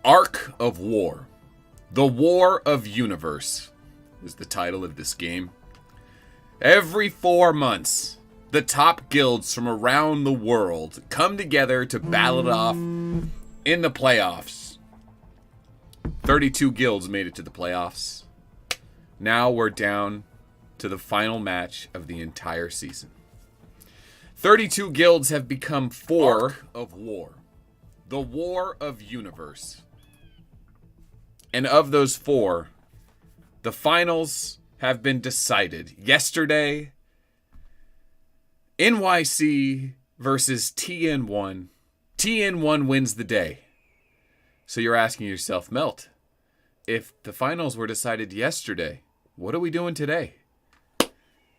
Arc of War. The War of Universe is the title of this game. Every 4 months, the top guilds from around the world come together to battle it off in the playoffs. 32 guilds made it to the playoffs. Now we're down to the final match of the entire season. 32 guilds have become 4 Arc of War. The War of Universe. And of those 4, the finals have been decided. Yesterday, NYC versus TN1. TN1 wins the day. So you're asking yourself, Melt, if the finals were decided yesterday, what are we doing today?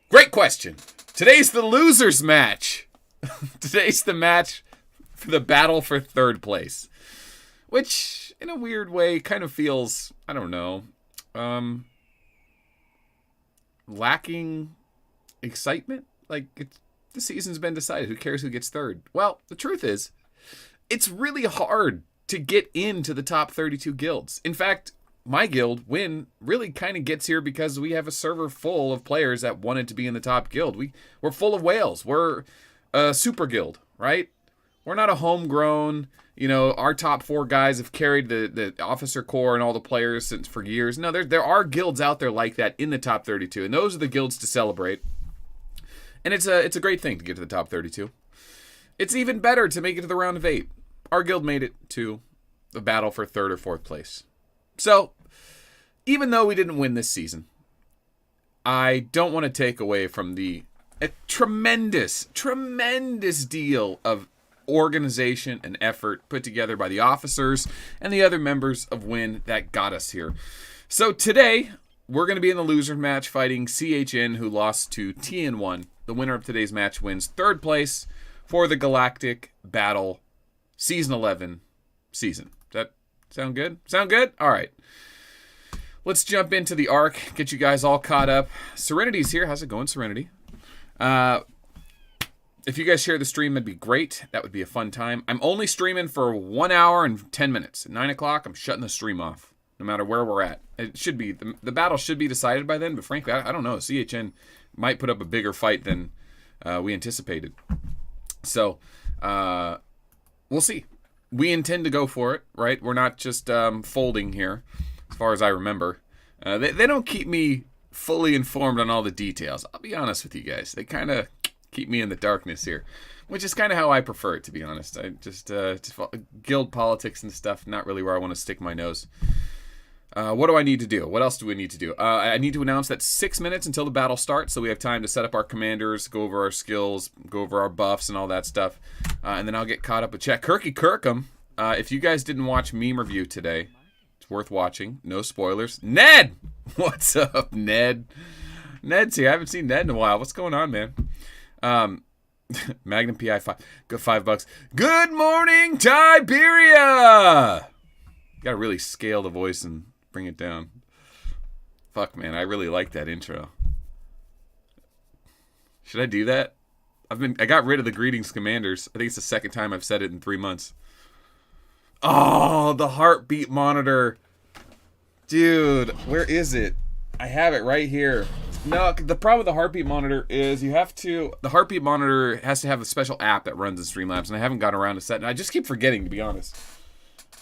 Great question. Today's the losers match. Today's the match for the battle for third place. Which, in a weird way, kind of feels, I don't know, lacking excitement. Like, the season's been decided. Who cares who gets third? Well, the truth is, it's really hard to get into the top 32 guilds. In fact, my guild, Win, really kind of gets here because we have a server full of players that wanted to be in the top guild. We're full of whales. We're a super guild, right? We're not a homegrown, our top 4 guys have carried the officer corps and all the players for years. No, there are guilds out there like that in the top 32, and those are the guilds to celebrate. And it's a great thing to get to the top 32. It's even better to make it to the round of 8. Our guild made it to the battle for 3rd or 4th place. So, even though we didn't win this season, I don't want to take away from a tremendous deal of organization and effort put together by the officers and the other members of WIN that got us here. So today, we're going to be in the loser match fighting CHN, who lost to TN1. The winner of today's match wins 3rd place for the Galactic Battle Season 11 season. Does that sound good? Sound good? All right. Let's jump into the arc, get you guys all caught up. Serenity's here. How's it going, Serenity? If you guys share the stream, that'd be great. That would be a fun time. I'm only streaming for 1 hour and 10 minutes. At 9 o'clock, I'm shutting the stream off, no matter where we're at. It should be, the battle should be decided by then, but frankly, I don't know. CHN might put up a bigger fight than we anticipated. So, we'll see. We intend to go for it, right? We're not just folding here, as far as I remember. They don't keep me fully informed on all the details. I'll be honest with you guys. They kind of keep me in the darkness here, which is kind of how I prefer it, to be honest. I just guild politics and stuff, not really where I want to stick my nose. What do I need to do? What else do we need to do? I need to announce that 6 minutes until the battle starts, so we have time to set up our commanders, go over our skills, go over our buffs and all that stuff, and then I'll get caught up with chat. Kirky Kirkham, if you guys didn't watch Meme Review today, it's worth watching. No spoilers. Ned! What's up, Ned? Ned's here. I haven't seen Ned in a while. What's going on, man? Magnum PI $5. Good morning, Tiberia! Gotta really scale the voice and bring it down. Fuck, man, I really like that intro. Should I do that? I got rid of the greetings commanders. I think it's the second time I've said it in 3 months. Oh, the heartbeat monitor. Dude, where is it? I have it right here. No, the problem with the heartbeat monitor is the heartbeat monitor has to have a special app that runs in Streamlabs, and I haven't gotten around to setting it. I just keep forgetting, to be honest.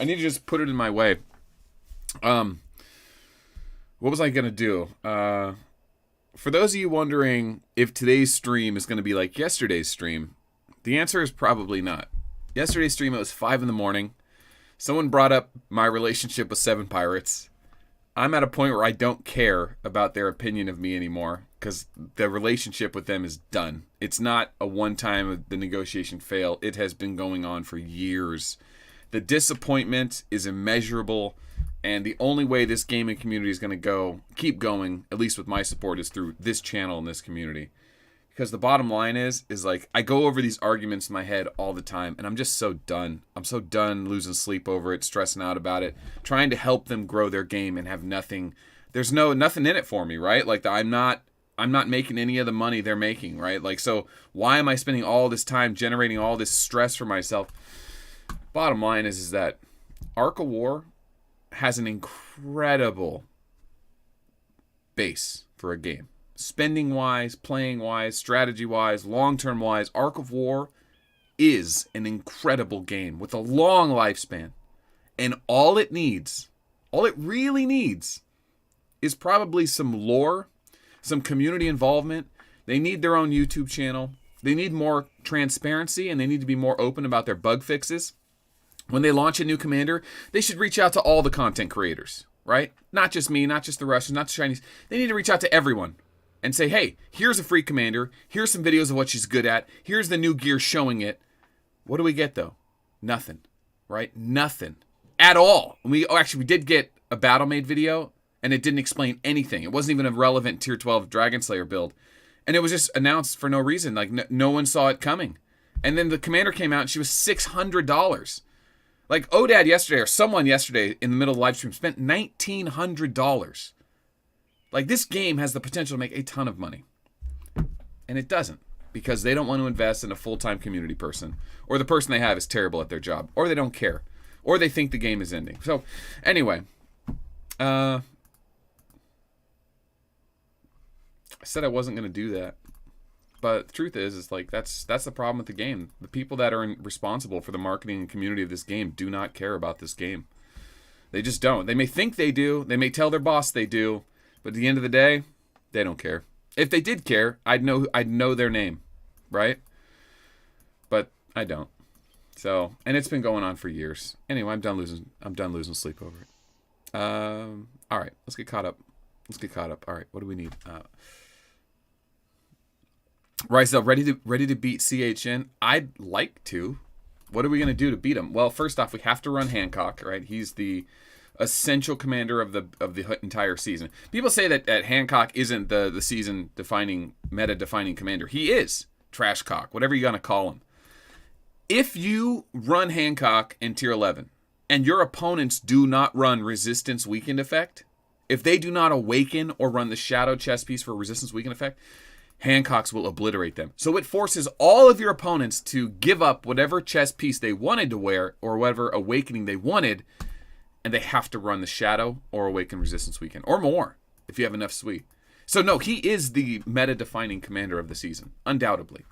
I need to just put it in my way. What was I going to do? For those of you wondering if today's stream is going to be like yesterday's stream, the answer is probably not. Yesterday's stream, it was 5 in the morning. Someone brought up my relationship with 7 Pirates. I'm at a point where I don't care about their opinion of me anymore because the relationship with them is done. It's not a one-time the negotiation fail. It has been going on for years. The disappointment is immeasurable, and the only way this gaming community is going to keep going, at least with my support, is through this channel and this community. Because the bottom line is like, I go over these arguments in my head all the time, and I'm just so done. I'm so done losing sleep over it, stressing out about it, trying to help them grow their game and have nothing. There's nothing in it for me, right? Like, I'm not making any of the money they're making, right? Like, so why am I spending all this time generating all this stress for myself? Bottom line is that Arc of War has an incredible base for a game. Spending-wise, playing-wise, strategy-wise, long-term wise, Ark of War is an incredible game with a long lifespan. And all it really needs, is probably some lore, some community involvement. They need their own YouTube channel. They need more transparency, and they need to be more open about their bug fixes. When they launch a new commander, they should reach out to all the content creators, right? Not just me, not just the Russians, not the Chinese. They need to reach out to everyone and say, hey, here's a free commander. Here's some videos of what she's good at. Here's the new gear showing it. What do we get, though? Nothing, right? Nothing at all. We did get a Battlemade video, and it didn't explain anything. It wasn't even a relevant Tier 12 Dragon Slayer build. And it was just announced for no reason. Like, no one saw it coming. And then the commander came out, and she was $600. Like, Odad yesterday, or someone yesterday in the middle of the live stream, spent $1,900. Like, this game has the potential to make a ton of money. And it doesn't. Because they don't want to invest in a full-time community person. Or the person they have is terrible at their job. Or they don't care. Or they think the game is ending. So, anyway. I said I wasn't going to do that. But the truth is like, that's the problem with the game. The people that are responsible for the marketing and community of this game do not care about this game. They just don't. They may think they do. They may tell their boss they do. But at the end of the day, they don't care. If they did care, I'd know their name, right? But I don't. So, and it's been going on for years. Anyway, I'm done losing sleep over it. All right, let's get caught up. All right, what do we need? Rysel, ready to beat CHN? I'd like to. What are we going to do to beat him? Well, first off, we have to run Hancock, right? He's the essential commander of the entire season. People say that Hancock isn't the season-defining, meta-defining commander. He is. Trashcock, whatever you're going to call him. If you run Hancock in Tier 11, and your opponents do not run Resistance Weakened Effect, if they do not awaken or run the Shadow Chess Piece for Resistance Weakened Effect, Hancocks will obliterate them. So it forces all of your opponents to give up whatever chess piece they wanted to wear or whatever awakening they wanted, and they have to run the Shadow or Awaken Resistance Weekend, or more, if you have enough sweet. So no, he is the meta-defining commander of the season, undoubtedly.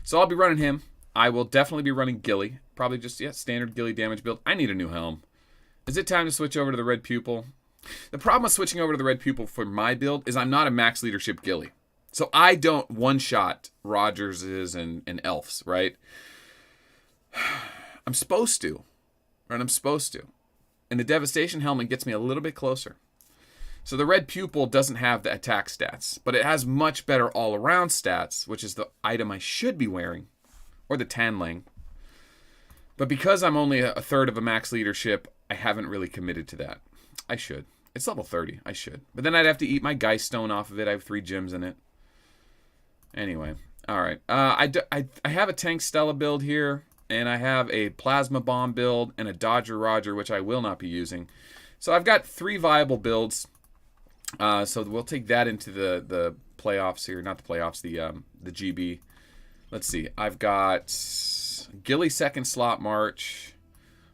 So I'll be running him. I will definitely be running Gilly. Probably just, standard Gilly damage build. I need a new helm. Is it time to switch over to the Red Pupil? The problem with switching over to the Red Pupil for my build is I'm not a max leadership Gilly. So I don't one-shot Rogerses and Elves, right? I'm supposed to. Right? I'm supposed to. And the Devastation Helmet gets me a little bit closer. So the Red Pupil doesn't have the attack stats, but it has much better all-around stats, which is the item I should be wearing, or the Tanling. But because I'm only a third of a max leadership, I haven't really committed to that. I should. It's level 30. I should. But then I'd have to eat my Geist Stone off of it. I have 3 gems in it. Anyway, all right. I have a Tank Stella build here, and I have a Plasma Bomb build and a Dodger Roger, which I will not be using. So I've got 3 viable builds. So we'll take that into the playoffs here, not the playoffs, the GB. Let's see. I've got Gilly second slot march,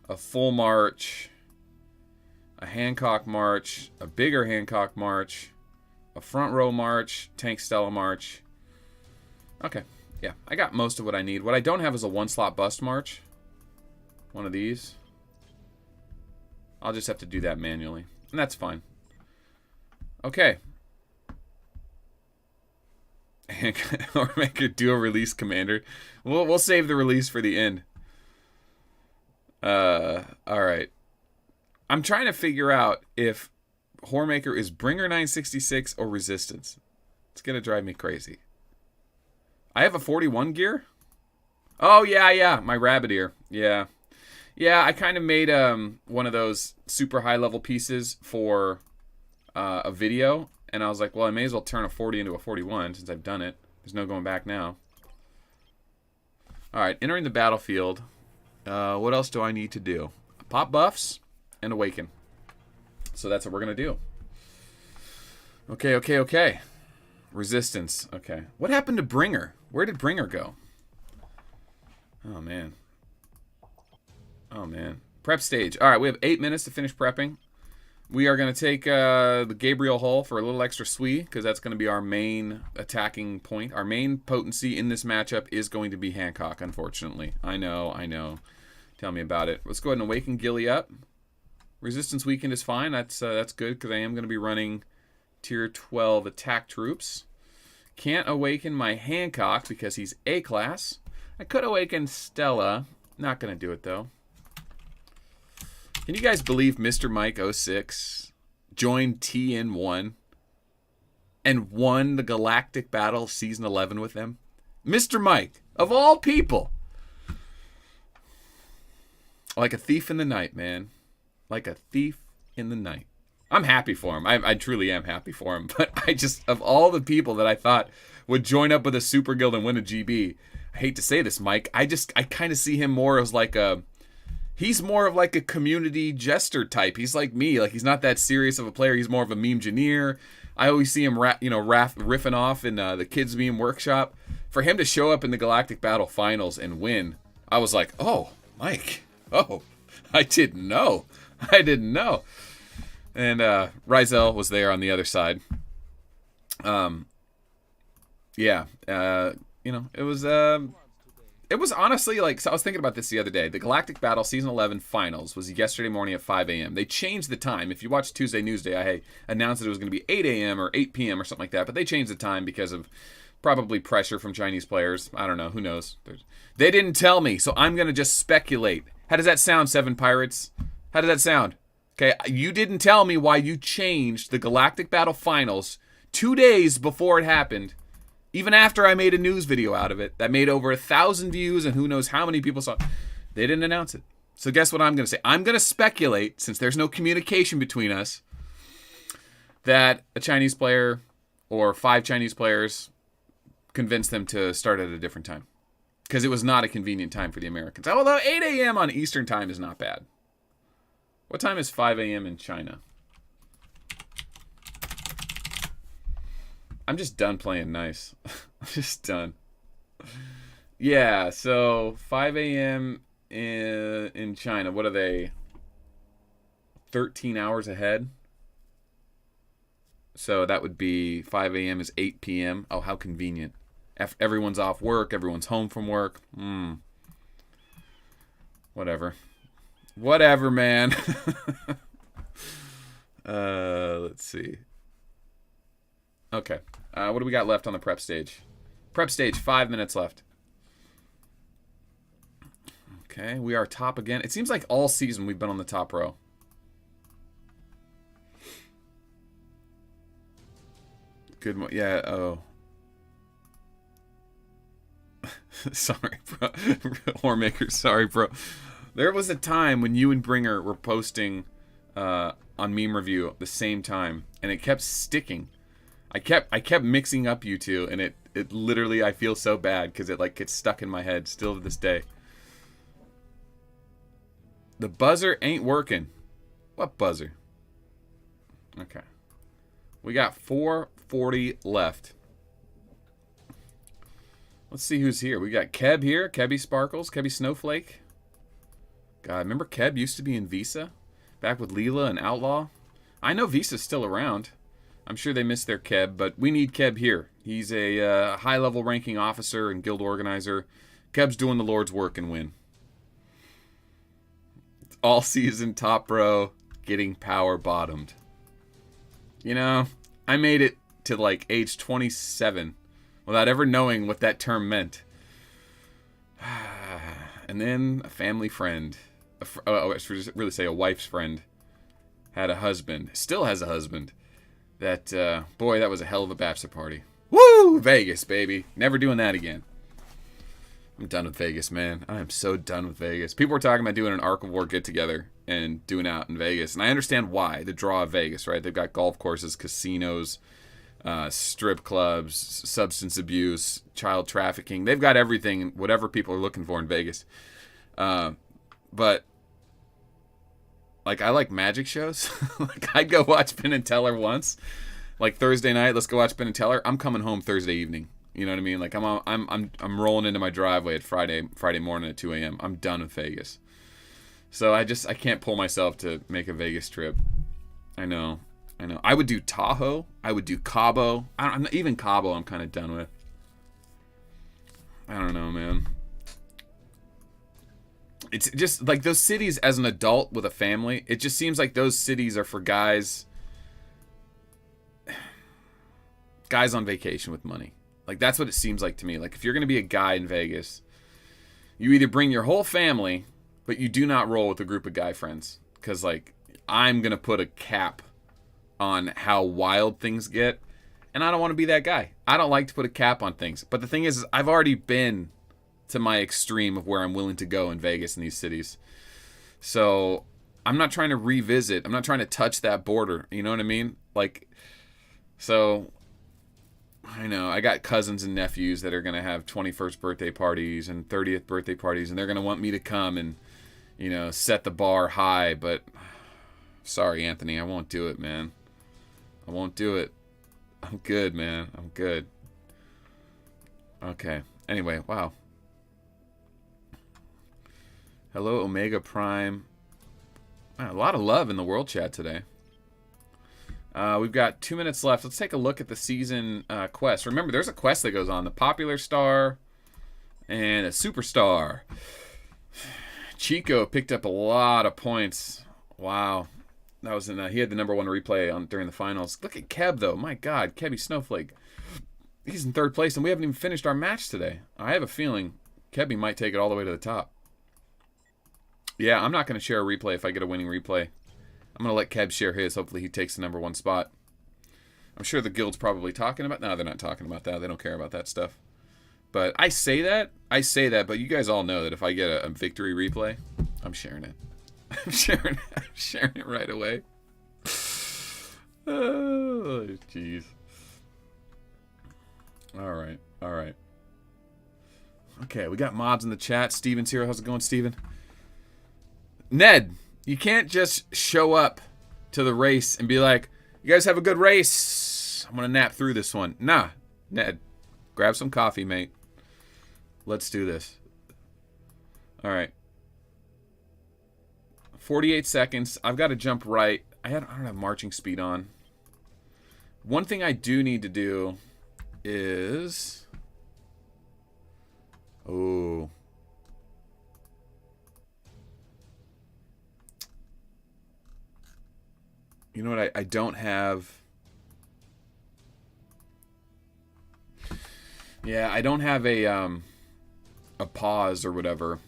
a full march, a Hancock march, a bigger Hancock march, a front row march, Tank Stella march. Okay, yeah, I got most of what I need. What I don't have is a 1-slot bust march. One of these. I'll just have to do that manually, and that's fine. Okay. Or make a dual release commander. We'll save the release for the end. All right. I'm trying to figure out if Whoremaker is Bringer 966 or Resistance. It's gonna drive me crazy. I have a 41 gear. Oh yeah, my rabbit ear. Yeah, I kind of made one of those super high level pieces for a video, and I was like, well, I may as well turn a 40 into a 41 since I've done it. There's no going back now. All right, entering the battlefield. What else do I need to do? Pop buffs and awaken. So that's what we're gonna do. Okay. Resistance. Okay. What happened to Bringer? Where did Bringer go? Oh man. Prep stage. All right, we have 8 minutes to finish prepping. We are going to take the Gabriel Hull for a little extra sweet because that's going to be our main attacking point. Our main potency in this matchup is going to be Hancock, unfortunately. I know. Tell me about it. Let's go ahead and awaken Gilly up. Resistance weakened is fine. That's good because I am going to be running tier 12 attack troops. Can't awaken my Hancock because he's A-class. I could awaken Stella. Not going to do it, though. Can you guys believe Mr. Mike 06 joined TN1 and won the Galactic Battle Season 11 with them? Mr. Mike, of all people. Like a thief in the night, man. Like a thief in the night. I'm happy for him. I truly am happy for him. But I just, of all the people that I thought would join up with a Super Guild and win a GB, I hate to say this, Mike, I kind of see him more as like he's more of like a community jester type. He's like me. Like, he's not that serious of a player. He's more of a meme engineer. I always see him riffing off in the kids meme workshop. For him to show up in the Galactic Battle Finals and win, I was like, oh, Mike. Oh, I didn't know. And Rizel was there on the other side. It was honestly like, so I was thinking about this the other day. The Galactic Battle Season 11 Finals was yesterday morning at 5 a.m. They changed the time. If you watch Tuesday Newsday, I announced that it was going to be 8 a.m. or 8 p.m. or something like that. But they changed the time because of probably pressure from Chinese players. I don't know. Who knows? They didn't tell me, so I'm going to just speculate. How does that sound, Seven Pirates? How does that sound? Okay, you didn't tell me why you changed the Galactic Battle Finals 2 days before it happened. Even after I made a news video out of it that made over 1,000 views and who knows how many people saw it. They didn't announce it. So guess what I'm going to say? I'm going to speculate, since there's no communication between us, that a Chinese player or 5 Chinese players convinced them to start at a different time. Because it was not a convenient time for the Americans. Although 8 a.m. on Eastern time is not bad. What time is 5 a.m. in China? I'm just done playing nice. I'm just done. Yeah, so 5 a.m. in China. What are they? 13 hours ahead? So that would be 5 a.m. is 8 p.m. Oh, how convenient. Everyone's off work. Everyone's home from work. Whatever. Whatever, man. Let's see. Okay. What do we got left on the prep stage? Prep stage, 5 minutes left. Okay, we are top again. It seems like all season we've been on the top row. Good. Yeah, oh. Sorry, bro. Hormaker, sorry, bro. There was a time when you and Bringer were posting on Meme Review at the same time, and it kept sticking. I kept mixing up you two, and it literally, I feel so bad because it like gets stuck in my head still to this day. The buzzer ain't working. What buzzer? Okay. We got 440 left. Let's see who's here. We got Keb here. Kebby Sparkles. Kebby Snowflake. God, remember Keb used to be in Visa? Back with Leela and Outlaw? I know Visa's still around. I'm sure they miss their Keb, but we need Keb here. He's a high-level ranking officer and guild organizer. Keb's doing the Lord's work and win. All season top row, getting power bottomed. You know, I made it to like age 27 without ever knowing what that term meant. And then a family friend, I should really say a wife's friend, had a husband, still has a husband. That, boy, that was a hell of a bachelor party. Woo! Vegas, baby. Never doing that again. I'm done with Vegas, man. I am so done with Vegas. People were talking about doing an Ark of War get-together and doing it out in Vegas. And I understand why. The draw of Vegas, right? They've got golf courses, casinos, strip clubs, substance abuse, child trafficking. They've got everything, whatever people are looking for in Vegas. But, like, I like magic shows. Like, I'd go watch Penn and Teller once. Like, Thursday night, let's go watch Penn and Teller. I'm coming home Thursday evening. You know what I mean? Like, I'm rolling into my driveway at Friday morning at 2 a.m. I'm done with Vegas. So I can't pull myself to make a Vegas trip. I know. I know. I would do Tahoe. I would do Cabo. Even Cabo I'm kind of done with. I don't know, man. It's just like those cities as an adult with a family. It just seems like those cities are for guys on vacation with money. Like that's what it seems like to me. Like if you're going to be a guy in Vegas, you either bring your whole family, but you do not roll with a group of guy friends. Because like I'm going to put a cap on how wild things get. And I don't want to be that guy. I don't like to put a cap on things. But the thing is I've already been to my extreme of where I'm willing to go in Vegas and these cities. So I'm not trying to revisit. I'm not trying to touch that border. You know what I mean? Like, so I know I got cousins and nephews that are going to have 21st birthday parties and 30th birthday parties. And they're going to want me to come and, you know, set the bar high. But sorry, Anthony, I won't do it, man. I won't do it. I'm good, man. I'm good. Okay. Anyway, wow. Hello, Omega Prime. Man, a lot of love in the world chat today. We've got 2 minutes left. Let's take a look at the season quest. Remember, there's a quest that goes on. The Popular Star and a Superstar. Chico picked up a lot of points. Wow. That was he had the #1 replay during the finals. Look at Keb, though. My God, Kebby Snowflake. He's in 3rd place, and we haven't even finished our match today. I have a feeling Kebby might take it all the way to the top. Yeah, I'm not going to share a replay if I get a winning replay. I'm going to let Keb share his. Hopefully he takes the #1 spot. I'm sure the guild's probably talking about... No, they're not talking about that. They don't care about that stuff. But I say that, but you guys all know that if I get a victory replay, I'm sharing it. I'm sharing it right away. Oh, jeez. All right. Okay, we got mobs in the chat. Steven's here. How's it going, Steven? Ned, you can't just show up to the race and be like, you guys have a good race. I'm going to nap through this one. Nah, Ned, grab some coffee, mate. Let's do this. All right. 48 seconds. I've got to jump right. I don't have marching speed on. One thing I do need to do is... Oh... You know what? I don't have... Yeah, I don't have a pause or whatever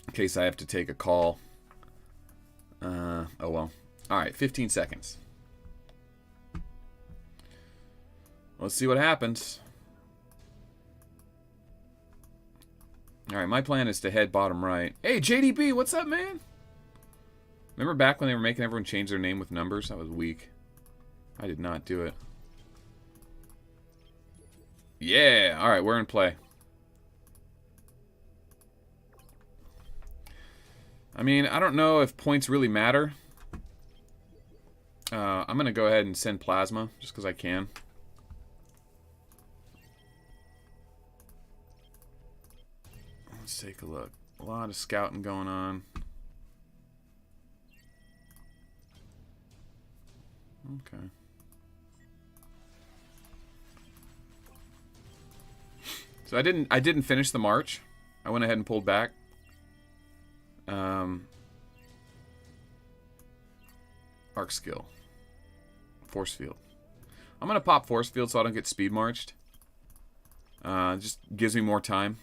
in case I have to take a call. Oh well. Alright, 15 seconds. Let's see what happens. Alright, my plan is to head bottom right. Hey, JDB, what's up, man? Remember back when they were making everyone change their name with numbers? That was weak. I did not do it. Yeah! Alright, we're in play. I mean, I don't know if points really matter. I'm going to go ahead and send Plasma, just because I can. Let's take a look. A lot of scouting going on. Okay. So I didn't finish the march. I went ahead and pulled back. Arc skill. Force field. I'm gonna pop force field so I don't get speed marched. Just gives me more time.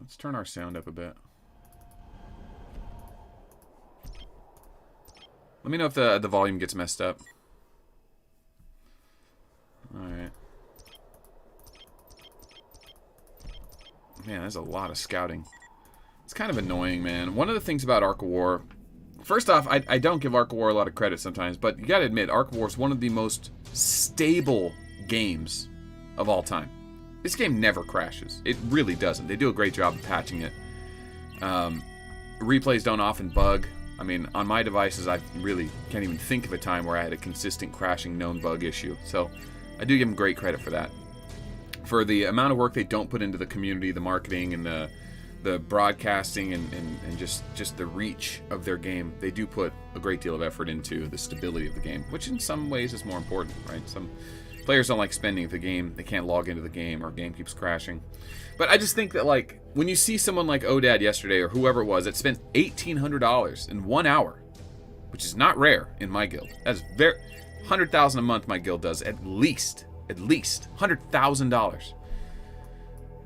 Let's turn our sound up a bit. Let me know if the volume gets messed up. Alright. Man, there's a lot of scouting. It's kind of annoying, man. One of the things about Arc of War... First off, I don't give Arc of War a lot of credit sometimes, but you gotta admit, Arc of War is one of the most stable games of all time. This game never crashes. It really doesn't. They do a great job of patching it. Replays don't often bug. I mean, on my devices, I really can't even think of a time where I had a consistent crashing known bug issue. So, I do give them great credit for that. For the amount of work they don't put into the community, the marketing, and the the broadcasting and just the reach of their game, they do put a great deal of effort into the stability of the game, which in some ways is more important, right? Some players don't like spending the game. They can't log into the game or game keeps crashing. But I just think that, like, when you see someone like Odad yesterday or whoever it was that spent $1,800 in 1 hour, which is not rare in my guild. That's very $100,000 a month my guild does at least $100,000.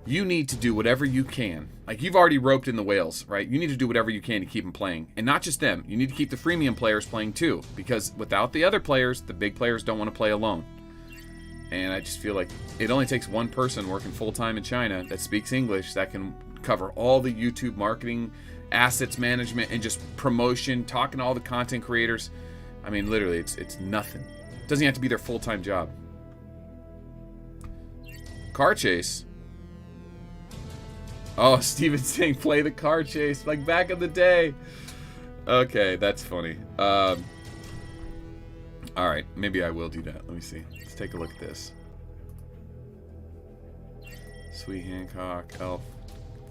You need to do whatever you can. Like, you've already roped in the whales, right? You need to do whatever you can to keep them playing. And not just them. You need to keep the freemium players playing too. Because without the other players, the big players don't want to play alone. And I just feel like it only takes one person working full-time in China that speaks English that can cover all the YouTube marketing, assets management, and just promotion, talking to all the content creators. I mean, literally, it's nothing. It doesn't have to be their full-time job. Car chase. Oh, Steven's saying play the car chase like back in the day. Okay, that's funny. All right, maybe I will do that. Let me see. Let's take a look at this. Sweet Hancock, Elf,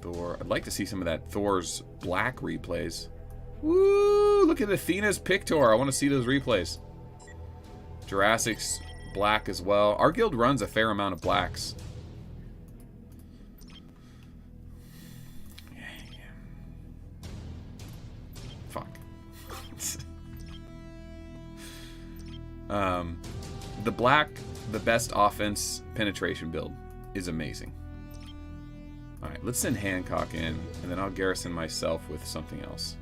Thor. I'd like to see some of that Thor's black replays. Woo! Look at Athena's Pictor. I want to see those replays. Jurassic's black as well. Our guild runs a fair amount of blacks. Fuck. The black, the best offense penetration build is amazing. Alright, let's send Hancock in, and then I'll garrison myself with something else.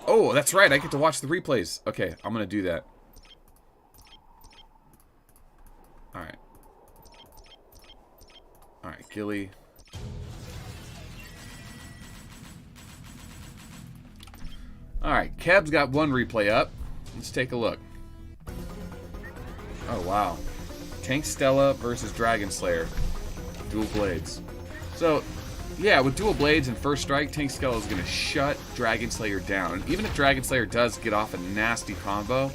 Oh, that's right, I get to watch the replays. Okay, I'm gonna do that. Alright. Alright, Gilly. Alright, Keb's got one replay up. Let's take a look. Oh, wow. Tank Stella versus Dragon Slayer. Dual blades. So, yeah, with dual blades and first strike, Tank Stella is going to shut Dragon Slayer down. And even if Dragon Slayer does get off a nasty combo,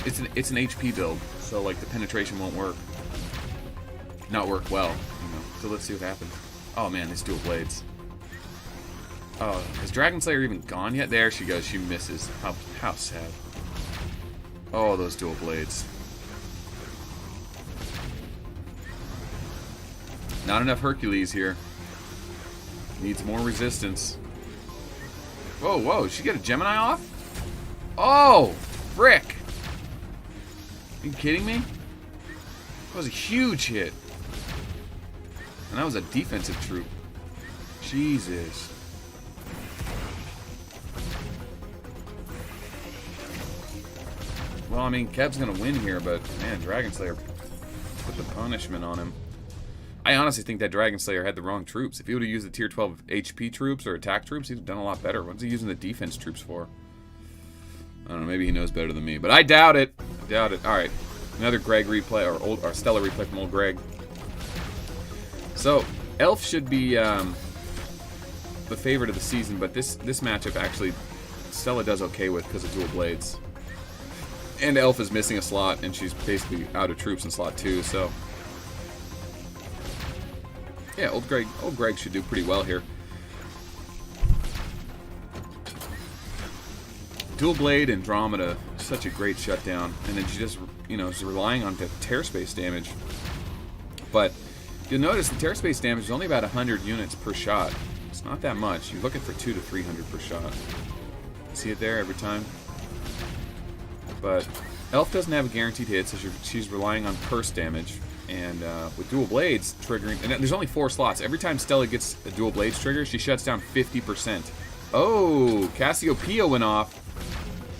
it's an HP build. So, like, the penetration won't work. Not work well, you know. So let's see what happens. Oh, man, these dual blades. Oh, has Dragon Slayer even gone yet? There she goes. She misses. How sad. Oh, those dual blades. Not enough Hercules here. Needs more resistance. Whoa, whoa. Did she get a Gemini off? Oh, frick. Are you kidding me? That was a huge hit. And that was a defensive troop. Jesus. Well, I mean, Keb's going to win here, but, man, Dragon Slayer put the punishment on him. I honestly think that Dragon Slayer had the wrong troops. If he would have used the tier 12 HP troops or attack troops, he'd have done a lot better. What's he using the defense troops for? I don't know, maybe he knows better than me, but I doubt it. I doubt it. All right, another Greg replay, or Stella replay from old Greg. So, Elf should be the favorite of the season, but this matchup actually Stella does okay with because of dual blades. And Elf is missing a slot, and she's basically out of troops in slot 2, so... Yeah, old Greg should do pretty well here. Dual Blade Andromeda, such a great shutdown. And then she just, you know, is relying on the tear space damage. But you'll notice the tear space damage is only about 100 units per shot. It's not that much. You're looking for 200 to 300 per shot. See it there every time? But Elf doesn't have a guaranteed hit, so she's relying on purse damage. And with dual blades triggering, and there's only 4 slots. Every time Stella gets a dual blades trigger, she shuts down 50%. Oh, Cassiopeia went off.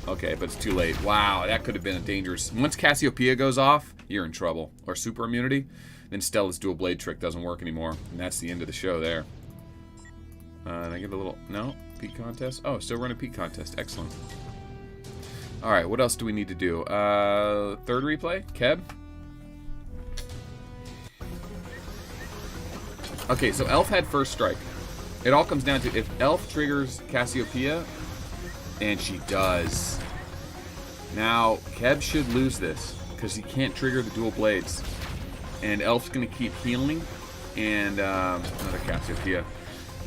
Okay, but it's too late. Wow, that could have been a dangerous. Once Cassiopeia goes off, you're in trouble. Or super immunity, then Stella's dual blade trick doesn't work anymore, and that's the end of the show there. And I get a little peak contest. Oh, still running peak contest. Excellent. All right, what else do we need to do? Third replay, Keb. Okay, so Elf had first strike. It all comes down to if Elf triggers Cassiopeia, and she does. Now, Keb should lose this, because he can't trigger the dual blades. and Elf's going to keep healing, and another Cassiopeia.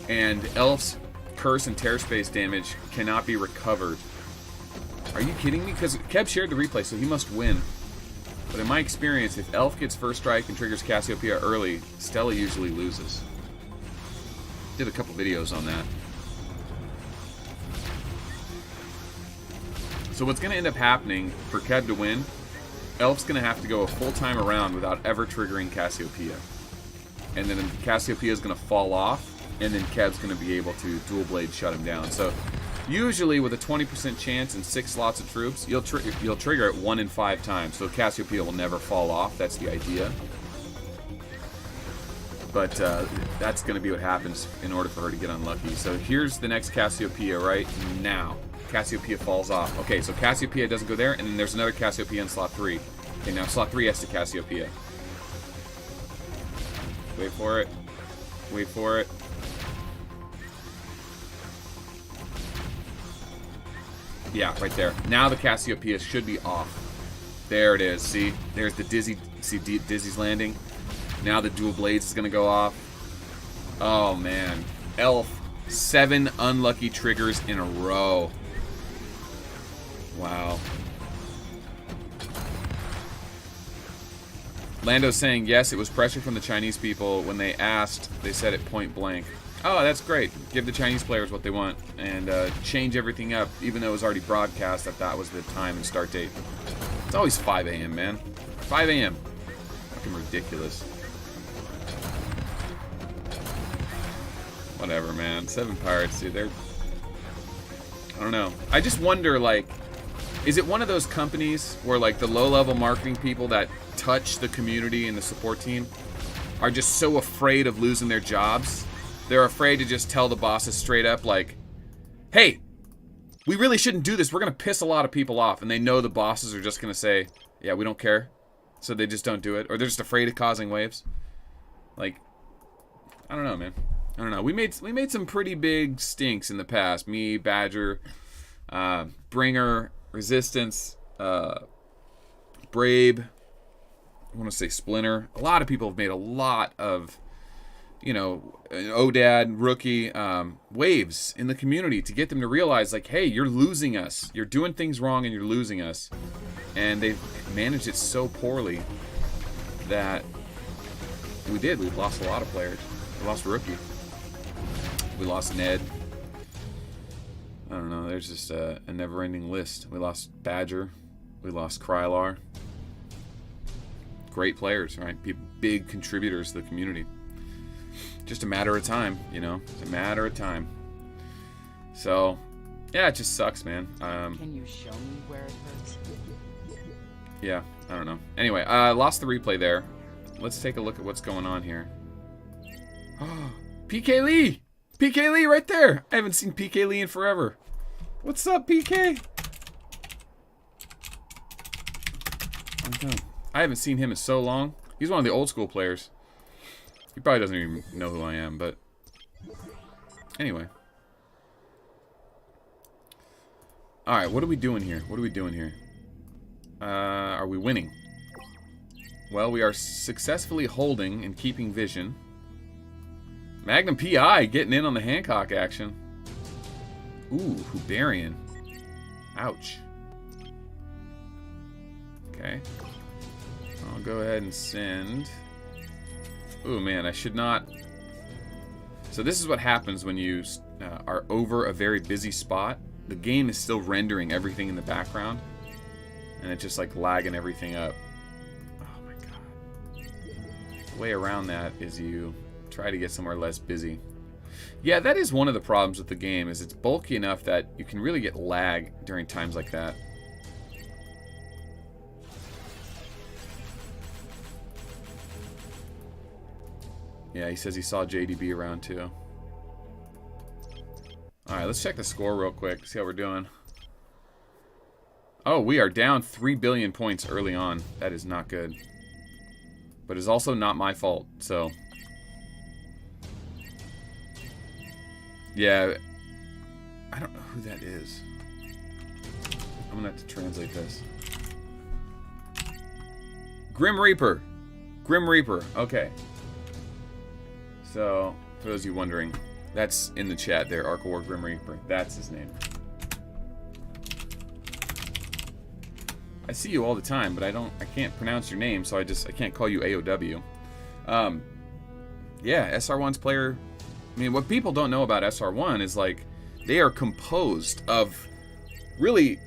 And Elf's curse and terror space damage cannot be recovered. Are you kidding me? Because Keb shared the replay, so he must win. But in my experience, if Elf gets first strike and triggers Cassiopeia early, Stella usually loses. Did a couple videos on that. So what's going to end up happening for Keb to win, Elf's going to have to go a full time around without ever triggering Cassiopeia. And then Cassiopeia is going to fall off, and then Keb's going to be able to dual blade shut him down. So usually with a 20% chance and 6 slots of troops, you'll trigger it 1 in 5 times. So Cassiopeia will never fall off. That's the idea. But that's going to be what happens in order for her to get unlucky. So here's the next Cassiopeia right now. Cassiopeia falls off. Okay, so Cassiopeia doesn't go there, and then there's another Cassiopeia in slot 3. Okay, now slot 3 has to Cassiopeia. Wait for it. Wait for it. Yeah, right there. Now the Cassiopeia should be off. There it is. See? There's the Dizzy. See Dizzy's landing? Now the dual blades is going to go off. Oh, man. Elf. 7 unlucky triggers in a row. Wow. Lando's saying, yes, it was pressure from the Chinese people. When they asked, they said it point blank. Oh, that's great. Give the Chinese players what they want and change everything up, even though it was already broadcast that was the time and start date. It's always 5 a.m., man. 5 a.m. Fucking ridiculous. Whatever, man. 7 pirates, dude. They're... I don't know. I just wonder, like, is it one of those companies where, like, the low-level marketing people that touch the community and the support team are just so afraid of losing their jobs? They're afraid to just tell the bosses straight up, like, hey, we really shouldn't do this. We're going to piss a lot of people off. And they know the bosses are just going to say, yeah, we don't care. So they just don't do it. Or they're just afraid of causing waves. Like, I don't know, man. I don't know. We made some pretty big stinks in the past. Me, Badger, Bringer, Resistance, Brabe, I want to say Splinter. A lot of people have made a lot of, you know, Odad, Rookie, waves in the community to get them to realize, like, hey, you're losing us. You're doing things wrong and you're losing us. And they've managed it so poorly that we've lost a lot of players. We lost Rookie. We lost Ned. I don't know. There's just a never-ending list. We lost Badger. We lost Krylar. Great players, right? Big contributors to the community. Just a matter of time, you know? It's a matter of time. So, yeah, it just sucks, man. Can you show me where it hurts? Yeah, I don't know. Anyway, I lost the replay there. Let's take a look at what's going on here. PK Lee! PK Lee right there! I haven't seen PK Lee in forever. What's up, PK? I haven't seen him in so long. He's one of the old school players. He probably doesn't even know who I am, but... Anyway. Alright, what are we doing here? What are we doing here? Are we winning? Well, we are successfully holding and keeping vision. Magnum PI getting in on the Hancock action. Ooh, Hubarian. Ouch. Okay. I'll go ahead and send... Ooh, man, I should not... So this is what happens when you are over a very busy spot. The game is still rendering everything in the background. And it's just like lagging everything up. Oh my god. The way around that is you try to get somewhere less busy. Yeah, that is one of the problems with the game, is it's bulky enough that you can really get lag during times like that. Yeah, he says he saw JDB around too. Alright, let's check the score real quick, see how we're doing. Oh, we are down 3 billion points early on. That is not good. But it's also not my fault, so... Yeah, I don't know who that is. I'm gonna have to translate this. Grim Reaper. Grim Reaper. Okay. So, for those of you wondering, that's in the chat there. Arc of War Grim Reaper. That's his name. I see you all the time, but I can't pronounce your name, so I can't call you AOW. Yeah, SR1's player. I mean, what people don't know about SR1 is like they are composed of really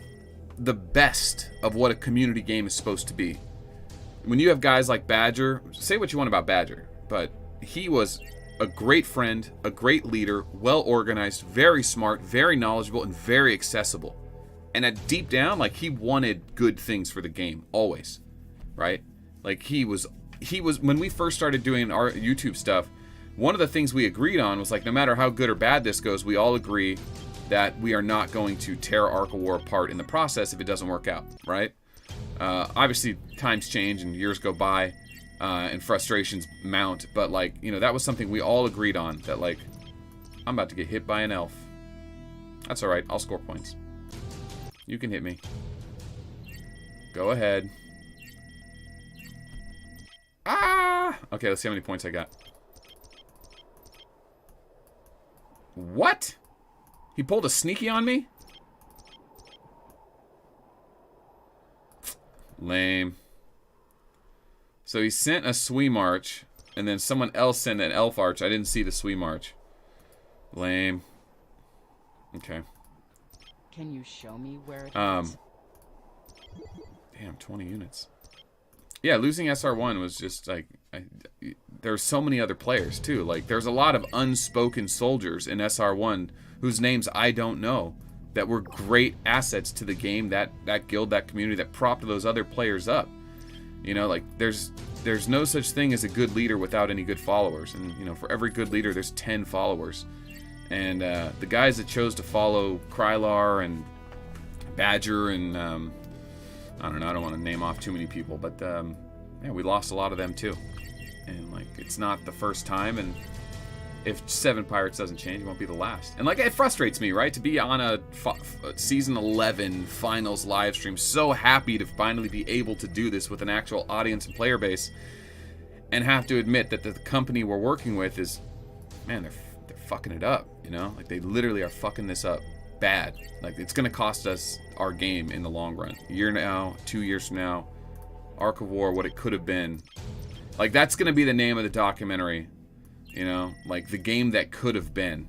the best of what a community game is supposed to be. When you have guys like Badger, say what you want about Badger, but he was a great friend, a great leader, well organized, very smart, very knowledgeable, and very accessible. And at deep down, like, he wanted good things for the game, always, right? Like, he was, when we first started doing our YouTube stuff, one of the things we agreed on was, like, no matter how good or bad this goes, we all agree that we are not going to tear Arc of War apart in the process if it doesn't work out, right? Obviously, times change and years go by, and frustrations mount, but, like, you know, that was something we all agreed on, that, like, I'm about to get hit by an elf. That's alright, I'll score points. You can hit me. Go ahead. Ah! Okay, let's see how many points I got. What? He pulled a sneaky on me? Lame. So he sent a Swee March, and then someone else sent an Elf Arch. I didn't see the Swee March. Lame. Okay. Can you show me where it is? Damn, 20 units. Yeah, losing SR1 was just like, there's so many other players too. Like, there's a lot of unspoken soldiers in SR1 whose names I don't know that were great assets to the game, that guild, that community, that propped those other players up. You know, like, there's no such thing as a good leader without any good followers. And, you know, for every good leader, there's 10 followers. And the guys that chose to follow Krylar and Badger and, I don't know, I don't want to name off too many people, but, yeah, we lost a lot of them too. And, like, it's not the first time, and if 7 Pirates doesn't change, it won't be the last. And, like, it frustrates me, right, to be on a Season 11 Finals live stream, so happy to finally be able to do this with an actual audience and player base, and have to admit that the company we're working with is, man, they're fucking it up, you know? Like, they literally are fucking this up bad. Like, it's gonna cost us our game in the long run. A year now, 2 years from now, Arc of War, what it could have been. Like, that's gonna be the name of the documentary, you know? Like, the game that could have been,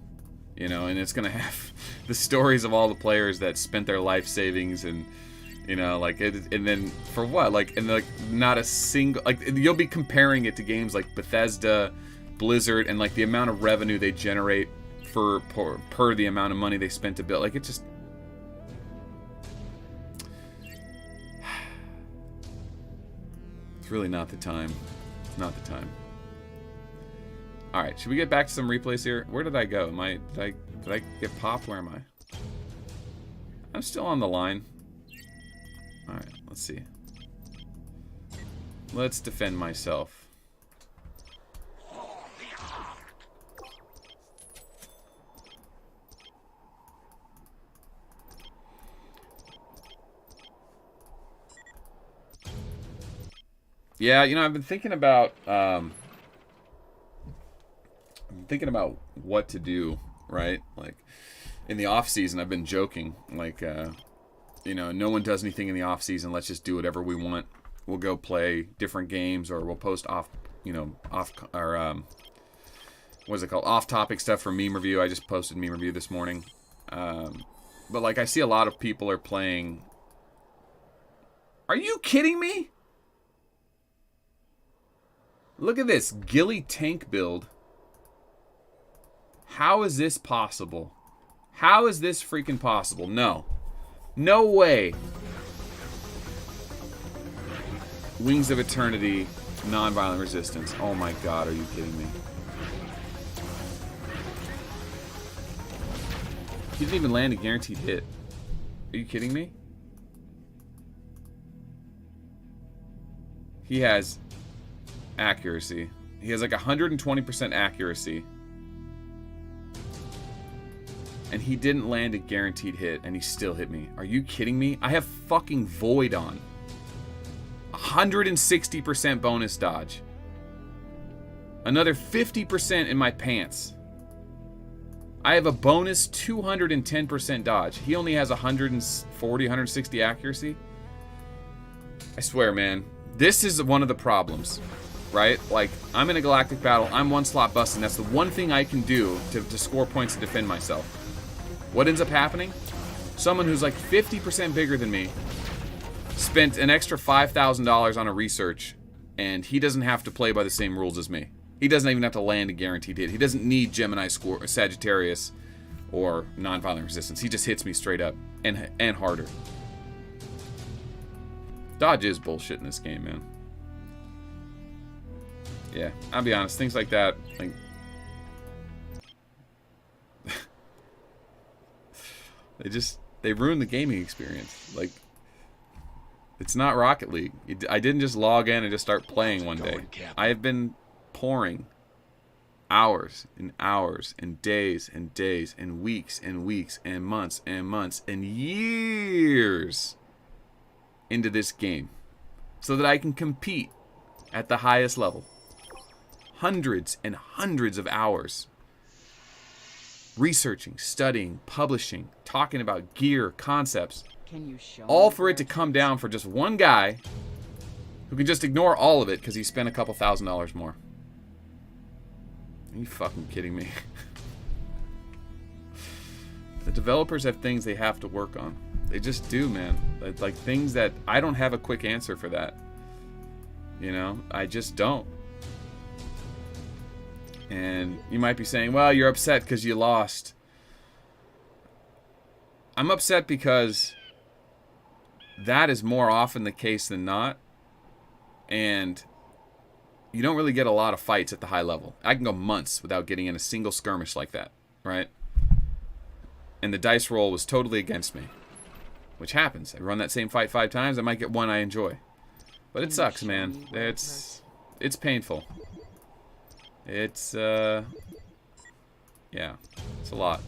you know? And it's gonna have the stories of all the players that spent their life savings and, you know, like, and then for what? Like, and like, not a single, like, you'll be comparing it to games like Bethesda, Blizzard, and like the amount of revenue they generate per the amount of money they spent to build. Like, it just, it's really not the time. It's not the time. All right, should we get back to some replays here? Where did I go? Did I get popped? Where am I? I'm still on the line. All right, let's see. Let's defend myself. Yeah, you know, I've been thinking about what to do, right? Like, in the off season, I've been joking, like, you know, no one does anything in the off season. Let's just do whatever we want. We'll go play different games, or we'll post off topic stuff for meme review. I just posted meme review this morning, but like, I see a lot of people are playing. Are you kidding me? Look at this Ghillie tank build. How is this possible? How is this freaking possible? No. No way. Wings of Eternity, non-violent resistance. Oh my god, are you kidding me? He didn't even land a guaranteed hit. Are you kidding me? He has accuracy. He has like 120% accuracy. And he didn't land a guaranteed hit, and he still hit me. Are you kidding me? I have fucking Void on. 160% bonus dodge. Another 50% in my pants. I have a bonus 210% dodge. He only has 140, 160 accuracy. I swear, man, this is one of the problems, right? Like, I'm in a galactic battle. I'm one slot busting. That's the one thing I can do to score points to defend myself. What ends up happening? Someone who's like 50% bigger than me spent an extra $5,000 on a research, and he doesn't have to play by the same rules as me. He doesn't even have to land a guaranteed hit. He doesn't need Gemini score, Sagittarius, or non-violent resistance. He just hits me straight up and harder. Dodge is bullshit in this game, man. Yeah, I'll be honest. Things like that, like, they ruin the gaming experience. Like, it's not Rocket League. I didn't just log in and just start playing one day. I have been pouring hours and hours and days and days and weeks and weeks and months and years into this game so that I can compete at the highest level. Hundreds and hundreds of hours researching, studying, publishing, talking about gear, concepts, all for it to come down for just one guy who can just ignore all of it because he spent a couple $1,000s more. Are you fucking kidding me? The developers have things they have to work on. They just do, man. Like things that I don't have a quick answer for that. You know, I just don't. And you might be saying, well, you're upset because you lost. I'm upset because that is more often the case than not. And you don't really get a lot of fights at the high level. I can go months without getting in a single skirmish like that, right? And the dice roll was totally against me. Which happens. I run that same fight 5 times, I might get one I enjoy. But it sucks, man. It's painful. It's, yeah. It's a lot.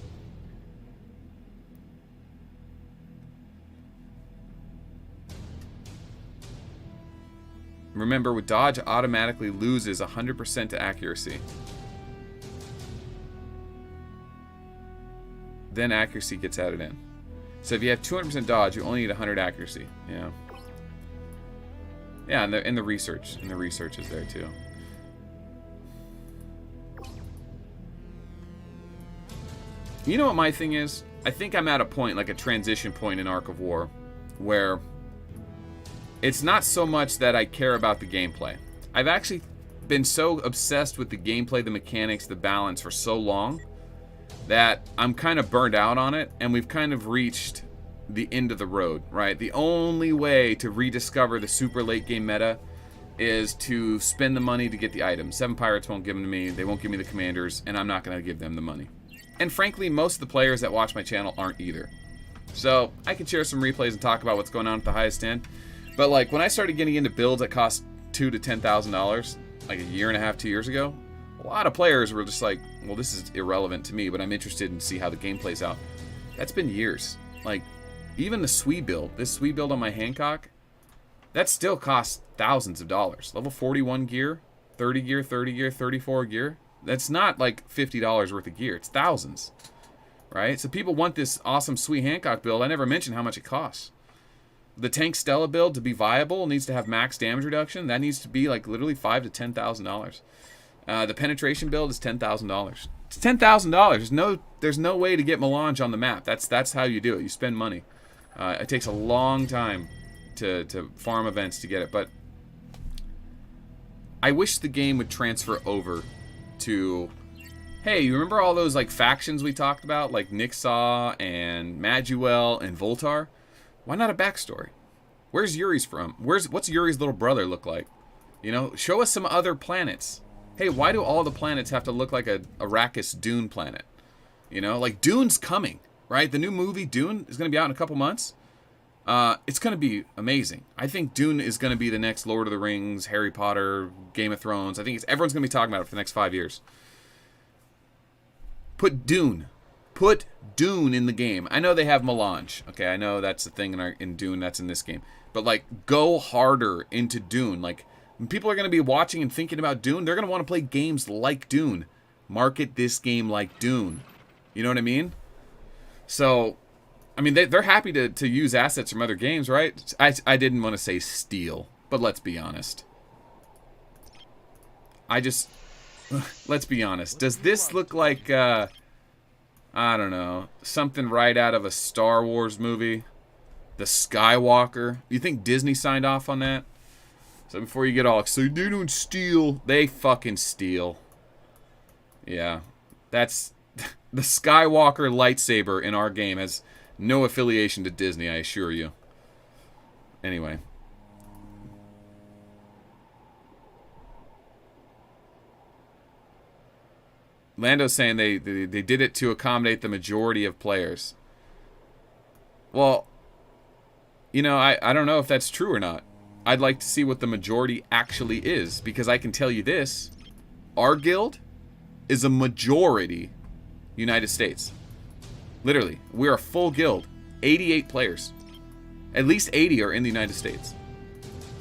Remember, with dodge, automatically loses 100% to accuracy. Then accuracy gets added in. So if you have 200% dodge, you only need 100 accuracy. Yeah. Yeah, and the research. And the research is there too. You know what my thing is? I think I'm at a point, like a transition point in Ark of War, where it's not so much that I care about the gameplay. I've actually been so obsessed with the gameplay, the mechanics, the balance for so long that I'm kind of burned out on it, and we've kind of reached the end of the road, right? The only way to rediscover the super late game meta is to spend the money to get the items. 7 Pirates won't give them to me, they won't give me the commanders, and I'm not going to give them the money. And frankly, most of the players that watch my channel aren't either. So I can share some replays and talk about what's going on at the highest end. But like when I started getting into builds that cost $2,000 to $10,000, like a year and a half, 2 years ago, a lot of players were just like, well, this is irrelevant to me, but I'm interested in see how the game plays out. That's been years. Like, even the SWE build, this SWE build on my Hancock, that still costs thousands of dollars. Level 41 gear, 30 gear, 30 gear, 34 gear. That's not like $50 worth of gear. It's thousands, right? So people want this awesome SWE Hancock build. I never mentioned how much it costs. The Tank Stella build, to be viable, needs to have max damage reduction. That needs to be like literally $5,000 to $10,000. The penetration build is $10,000. It's $10,000. There's no way to get melange on the map. That's how you do it. You spend money. It takes a long time to farm events to get it, but I wish the game would transfer over to, hey, you remember all those like factions we talked about, like Nixaw and Maduel and Voltar? Why not a backstory? Where's Yuri's from? What's Yuri's little brother look like? You know, show us some other planets. Hey, why do all the planets have to look like a Arrakis Dune planet? You know, like Dune's coming, right? The new movie Dune is going to be out in a couple months. It's going to be amazing. I think Dune is going to be the next Lord of the Rings, Harry Potter, Game of Thrones. I think everyone's going to be talking about it for the next 5 years. Put Dune in the game. I know they have melange. Okay, I know that's the thing in Dune that's in this game. But like, go harder into Dune. Like, When people are going to be watching and thinking about Dune, they're going to want to play games like Dune. Market this game like Dune. You know what I mean? So, I mean, they're happy to use assets from other games, right? I didn't want to say steal, but let's be honest. Let's be honest. Does this look like, I don't know, something right out of a Star Wars movie? The Skywalker? You think Disney signed off on that? So before you get all excited, they don't steal. They fucking steal. Yeah. That's... The Skywalker lightsaber in our game has no affiliation to Disney, I assure you. Anyway. Lando's saying they did it to accommodate the majority of players. Well, you know, I don't know if that's true or not. I'd like to see what the majority actually is, because I can tell you this. Our guild is a majority United States. Literally, we're a full guild. 88 players. At least 80 are in the United States.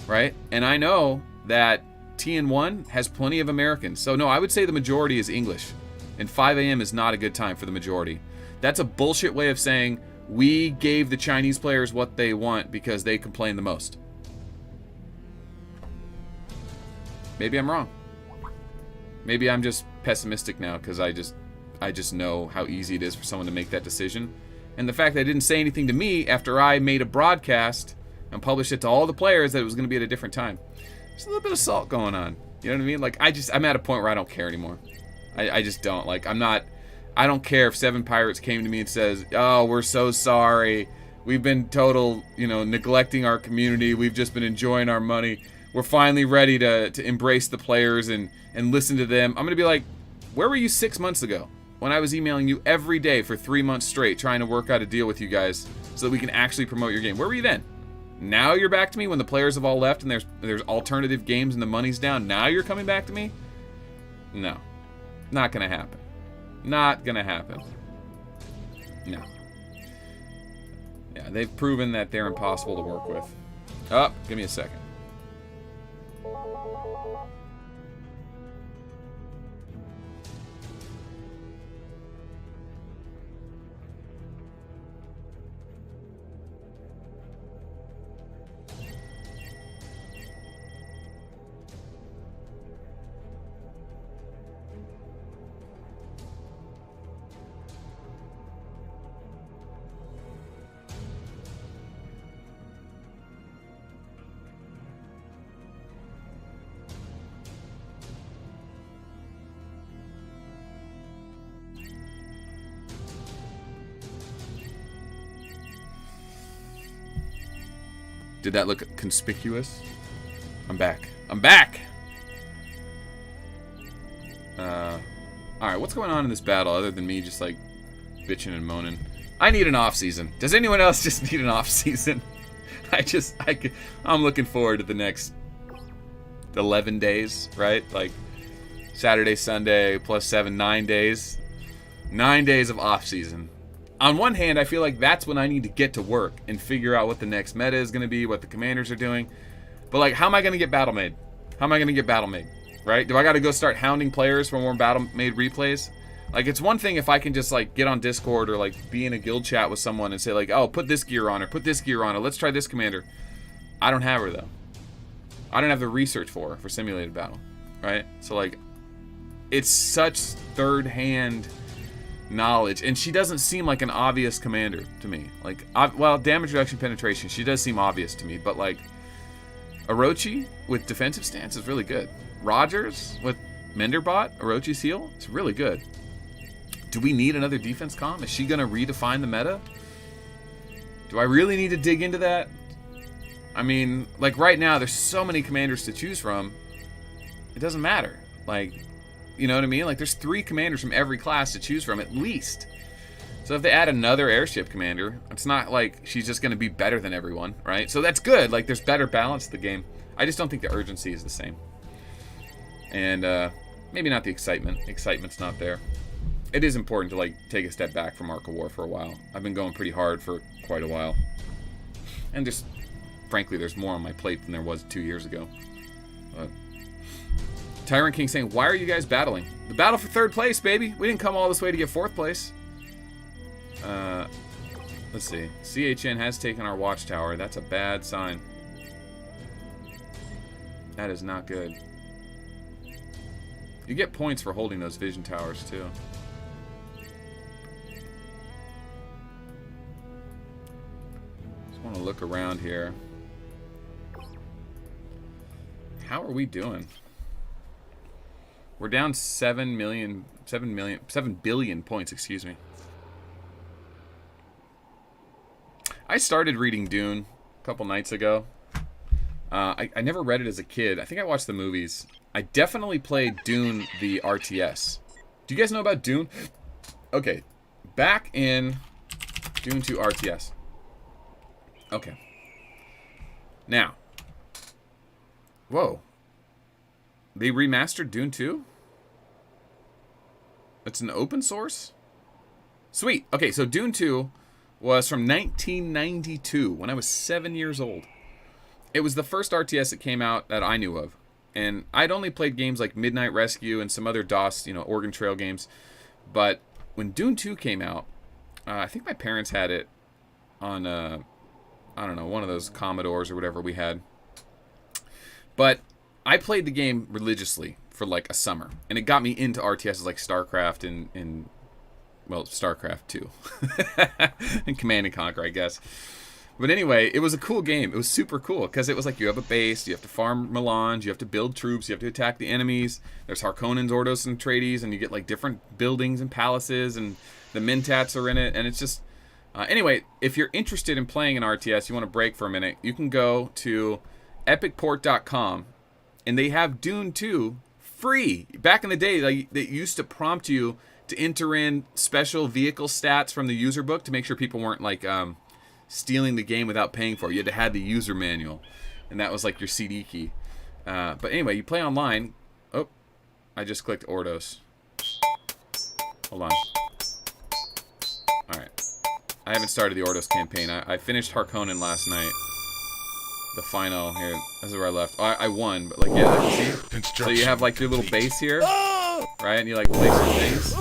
Right? And I know that TN1 has plenty of Americans. So no, I would say the majority is English. And 5 a.m. is not a good time for the majority. That's a bullshit way of saying we gave the Chinese players what they want because they complain the most. Maybe I'm wrong. Maybe I'm just pessimistic now because I just know how easy it is for someone to make that decision. And the fact that they didn't say anything to me after I made a broadcast and published it to all the players that it was going to be at a different time. There's a little bit of salt going on. You know what I mean? Like, I'm at a point where I don't care anymore. I just don't. Like, I don't care if 7 Pirates came to me and says, oh, we're so sorry. We've been total, neglecting our community. We've just been enjoying our money. We're finally ready to embrace the players and listen to them. I'm going to be like, where were you 6 months ago when I was emailing you every day for 3 months straight trying to work out a deal with you guys so that we can actually promote your game? Where were you then? Now you're back to me when the players have all left and there's alternative games and the money's down. Now you're coming back to me? No. Not going to happen. Not going to happen. No. Yeah, they've proven that they're impossible to work with. Oh, give me a second. Did that look conspicuous? I'm back. I'm back! Alright, what's going on in this battle other than me just, like, bitching and moaning? I need an off-season. Does anyone else just need an off-season? I'm looking forward to the next 11 days, right? Like, Saturday, Sunday, plus 7, 9 days. 9 days of off-season. On one hand, I feel like that's when I need to get to work and figure out what the next meta is going to be, what the commanders are doing. But, like, how am I going to get battle made? How am I going to get battle made? Right? Do I got to go start hounding players for more battle made replays? Like, it's one thing if I can just, like, get on Discord or, like, be in a guild chat with someone and say, like, oh, put this gear on or put this gear on or let's try this commander. I don't have her, though. I don't have the research for her for simulated battle. Right? So, like, it's such third-hand knowledge, and she doesn't seem like an obvious commander to me. Like, well, damage reduction, penetration, she does seem obvious to me, but like Orochi with defensive stance is really good. Rogers with Menderbot, Orochi's heal, it's really good. Do we need another defense comm? Is she gonna redefine the meta? Do I really need to dig into that? I mean, like right now there's so many commanders to choose from, it doesn't matter. Like, you know what I mean? Like, there's 3 commanders from every class to choose from, at least. So if they add another airship commander, it's not like she's just going to be better than everyone, right? So that's good. Like, there's better balance to the game. I just don't think the urgency is the same. And maybe not the excitement. Excitement's not there. It is important to, like, take a step back from Arc of War for a while. I've been going pretty hard for quite a while. And just, frankly, there's more on my plate than there was 2 years ago. But Tyrant King saying, why are you guys battling? The battle for 3rd place, baby. We didn't come all this way to get 4th place. Let's see. CHN has taken our watchtower. That's a bad sign. That is not good. You get points for holding those vision towers, too. Just want to look around here. How are we doing? We're down 7 billion points, excuse me. I started reading Dune a couple nights ago. I never read it as a kid. I think I watched the movies. I definitely played Dune the RTS. Do you guys know about Dune? Okay. Back in Dune 2 RTS. Okay. Now. Whoa. They remastered Dune 2? It's an open source? Sweet. Okay, so Dune 2 was from 1992, when I was 7 years old. It was the first RTS that came out that I knew of. And I'd only played games like Midnight Rescue and some other DOS, Oregon Trail games. But when Dune 2 came out, I think my parents had it on, I don't know, one of those Commodores or whatever we had. But I played the game religiously for like a summer. And it got me into RTSs like StarCraft and well, StarCraft 2. And Command & Conquer, I guess. But anyway, it was a cool game. It was super cool because it was like you have a base, you have to farm Melange, you have to build troops, you have to attack the enemies. There's Harkonnens, Ordos, and Atreides, and you get like different buildings and palaces, and the Mentats are in it, and it's just... anyway, if you're interested in playing an RTS, you want to break for a minute, you can go to epicport.com, and they have Dune 2 free. Back in the day, they used to prompt you to enter in special vehicle stats from the user book to make sure people weren't like... stealing the game without paying for it. You had to have the user manual, and that was like your CD key. But anyway, you play online. Oh, I just clicked Ordos. Hold on. Alright. I haven't started the Ordos campaign. I finished Harkonnen last night. The final, here, this is where I left. Oh, I won, but like, yeah, like, see? So you have like your little base here, right? And you like place some things.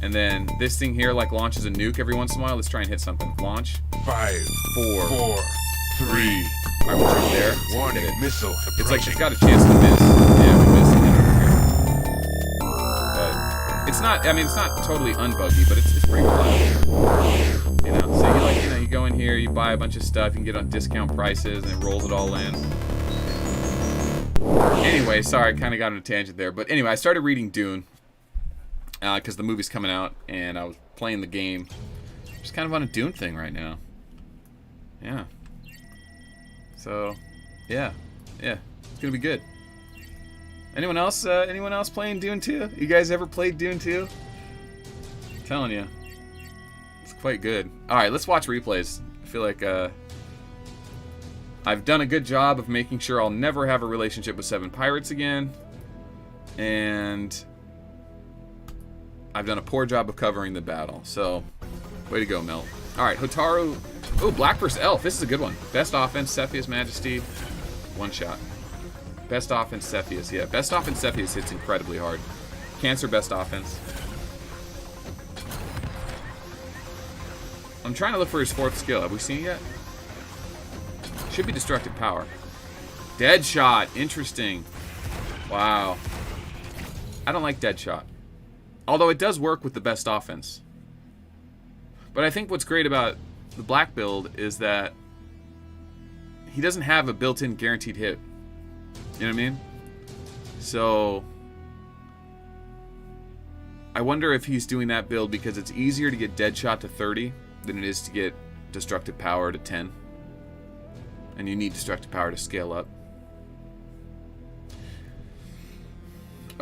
And then this thing here like launches a nuke every once in a while. Let's try and hit something. Launch. 5, 4, 3. Alright, we're right there. Warning, missile It's like approaching. it's got a chance to miss. Yeah, we missed it over here. But it's not, I mean, it's not totally unbuggy, but it's pretty reliable. So you go in here, you buy a bunch of stuff, you can get on discount prices, and it rolls it all in. Anyway, sorry, I kind of got on a tangent there. But anyway, I started reading Dune. Because the movie's coming out, and I was playing the game. Just kind of on a Dune thing right now. Yeah. So, yeah, it's gonna be good. Anyone else playing Dune 2? You guys ever played Dune 2? I'm telling you, it's quite good. All right, let's watch replays. I feel like I've done a good job of making sure I'll never have a relationship with 7 pirates again, and I've done a poor job of covering the battle, so way to go, Mel. Alright, Hotaru. Oh, Black vs. Elf. This is a good one. Best offense, Cepheus Majesty. One shot. Best offense, Cepheus. Yeah, best offense, Cepheus hits incredibly hard. Cancer, best offense. I'm trying to look for his 4th skill. Have we seen it yet? Should be destructive power. Dead shot. Interesting. Wow. I don't like dead shot. Although it does work with the best offense. But I think what's great about the black build is that he doesn't have a built-in guaranteed hit. You know what I mean? So I wonder if he's doing that build because it's easier to get dead shot to 30 than it is to get destructive power to 10. And you need destructive power to scale up.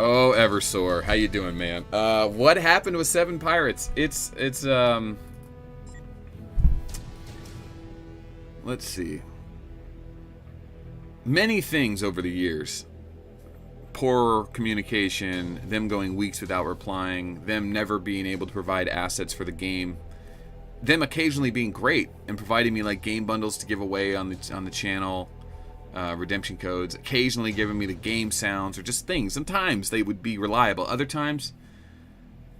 Oh, Eversoar, how you doing, man? What happened with 7 pirates? It's let's see. Many things over the years. Poor communication, them going weeks without replying, them never being able to provide assets for the game, them occasionally being great and providing me like game bundles to give away on the channel. redemption codes, occasionally giving me the game sounds or just things. Sometimes they would be reliable. Other times,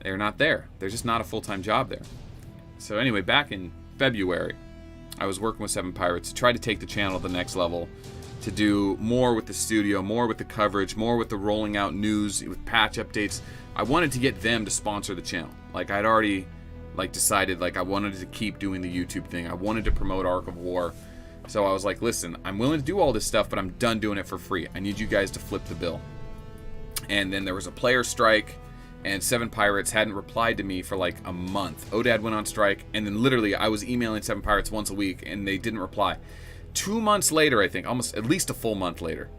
they're not there. They're just not a full-time job there. So anyway, back in February, I was working with 7 Pirates to try to take the channel to the next level, to do more with the studio, more with the coverage, more with the rolling out news, with patch updates. I wanted to get them to sponsor the channel. Like, I'd already decided I wanted to keep doing the YouTube thing. I wanted to promote Ark of War. So I was like, listen, I'm willing to do all this stuff, but I'm done doing it for free. I need you guys to flip the bill. And then there was a player strike, and 7 Pirates hadn't replied to me for like a month. Odad went on strike, and then literally I was emailing 7 Pirates once a week, and they didn't reply. 2 months later, I think, almost at least a full month later,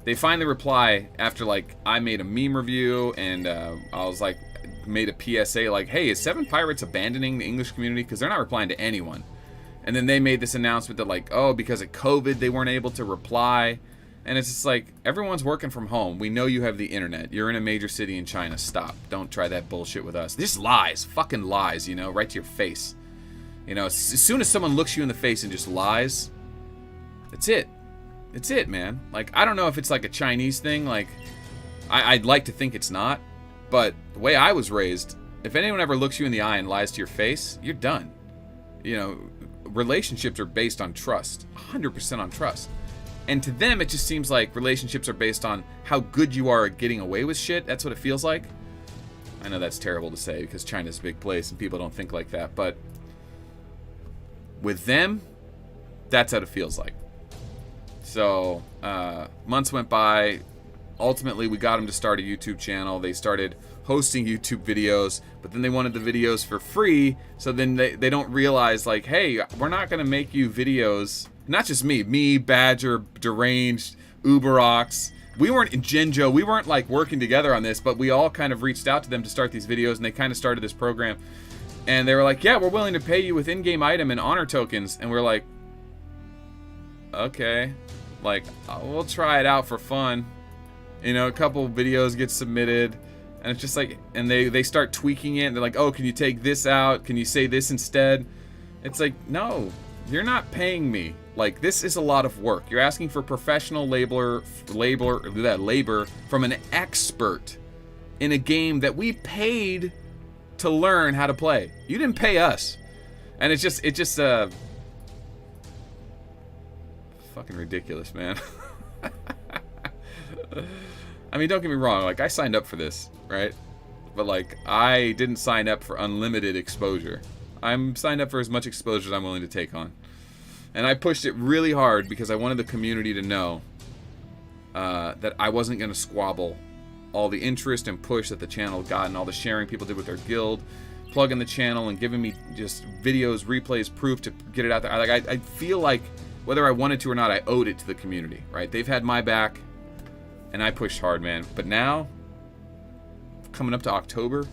they finally reply after I made a meme review, and I was made a PSA hey, is 7 Pirates abandoning the English community? Because they're not replying to anyone. And then they made this announcement that oh, because of COVID, they weren't able to reply. And it's just everyone's working from home. We know you have the internet. You're in a major city in China. Stop. Don't try that bullshit with us. This lies. Fucking lies, right to your face. As soon as someone looks you in the face and just lies, that's it. It's it, man. I don't know if it's a Chinese thing. I'd like to think it's not. But the way I was raised, if anyone ever looks you in the eye and lies to your face, you're done. Relationships are based on trust. 100% on trust. And to them, it just seems like relationships are based on how good you are at getting away with shit. That's what it feels like. I know that's terrible to say because China's a big place and people don't think like that. But with them, that's what it feels like. So months went by. Ultimately, we got them to start a YouTube channel. They started hosting YouTube videos, but then they wanted the videos for free. So then they don't realize hey, we're not going to make you videos. Not just me, Badger, Deranged, Uberox. We weren't in Genjo. We weren't working together on this, but we all kind of reached out to them to start these videos, and they kind of started this program. And they were yeah, we're willing to pay you with in-game item and honor tokens. And we're okay, we'll try it out for fun. A couple videos get submitted, and it's just and they start tweaking it. And they're oh, can you take this out? Can you say this instead? It's no, you're not paying me. This is a lot of work. You're asking for professional labor from an expert in a game that we paid to learn how to play. You didn't pay us. And it's just fucking ridiculous, man. I mean, don't get me wrong, I signed up for this, right? But I didn't sign up for unlimited exposure. I'm signed up for as much exposure as I'm willing to take on. And I pushed it really hard because I wanted the community to know that I wasn't going to squabble all the interest and push that the channel got and all the sharing people did with their guild, plugging the channel and giving me just videos, replays, proof to get it out there. I feel whether I wanted to or not, I owed it to the community, right? They've had my back, and I pushed hard, man. But now, coming up to October,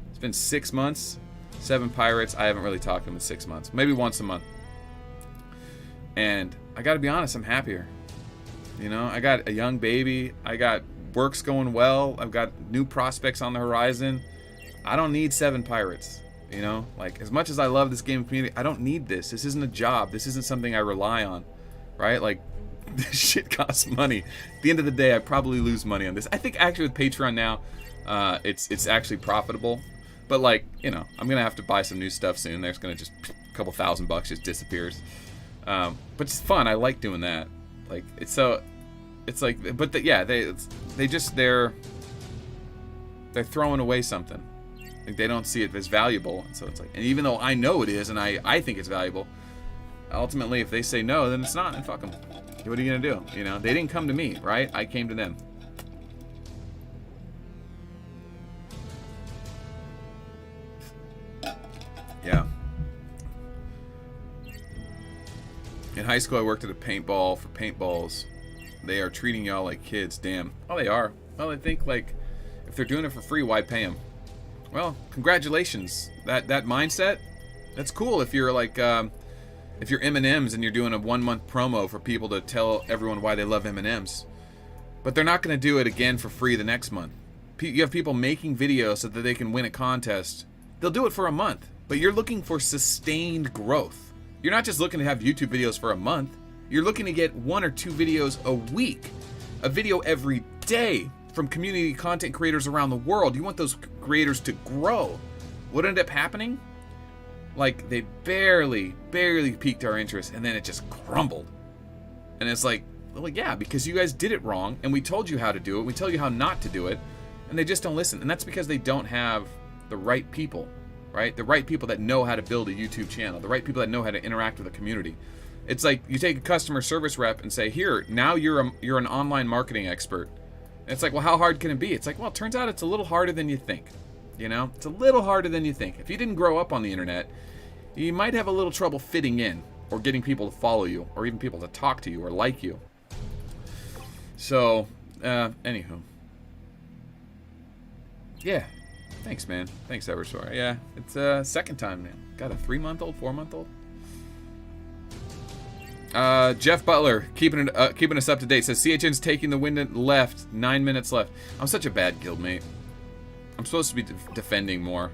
it's been 6 months. 7 Pirates, I haven't really talked to them in 6 months. Maybe once a month. And I gotta be honest, I'm happier. I got a young baby. I got work's going well. I've got new prospects on the horizon. I don't need 7 Pirates. As much as I love this game community, I don't need this. This isn't a job. This isn't something I rely on, right? This shit costs money. At the end of the day, I probably lose money on this. I think actually with Patreon now, it's actually profitable. But I'm gonna have to buy some new stuff soon. There's gonna just a couple $1,000 just disappears. But it's fun. I like doing that. They're throwing away something. They don't see it as valuable. And so and even though I know it is, and I think it's valuable, ultimately if they say no, then it's not, and fuck them. What are you gonna do? They didn't come to me, right? I came to them. Yeah. In high school, I worked at a paintball for paintballs. They are treating y'all like kids. Damn. Oh, they are. Well, I think if they're doing it for free, why pay them? Well, congratulations. That mindset, that's cool. If you're if you're M&M's and you're doing a 1 month promo for people to tell everyone why they love M&M's, but they're not going to do it again for free the next month. You have people making videos so that they can win a contest. They'll do it for a month, but you're looking for sustained growth. You're not just looking to have YouTube videos for a month. You're looking to get 1 or 2 videos a week, a video every day from community content creators around the world. You want those creators to grow. What ended up happening? Like, they barely piqued our interest, and then it just crumbled. And it's like, well, yeah, because you guys did it wrong, and we told you how to do it. We tell you how not to do it, and they just don't listen. And that's because they don't have the right people, right? The right people that know how to build a YouTube channel, the right people that know how to interact with the community. It's like you take a customer service rep and say, here, now you're an online marketing expert. And it's like, well, how hard can it be? It's like, well, it turns out it's a little harder than you think. You know, it's a little harder than you think. If you didn't grow up on the internet, you might have a little trouble fitting in or getting people to follow you or even people to talk to you or like you. So, anywho. Yeah. Thanks, man. Thanks, Eversor. Yeah, it's second time now. Got a 3-month-old, 4-month-old. Jeff Butler, keeping us up to date, says CHN's taking the wind and left. 9 minutes left. I'm such a bad guildmate. I'm supposed to be defending more.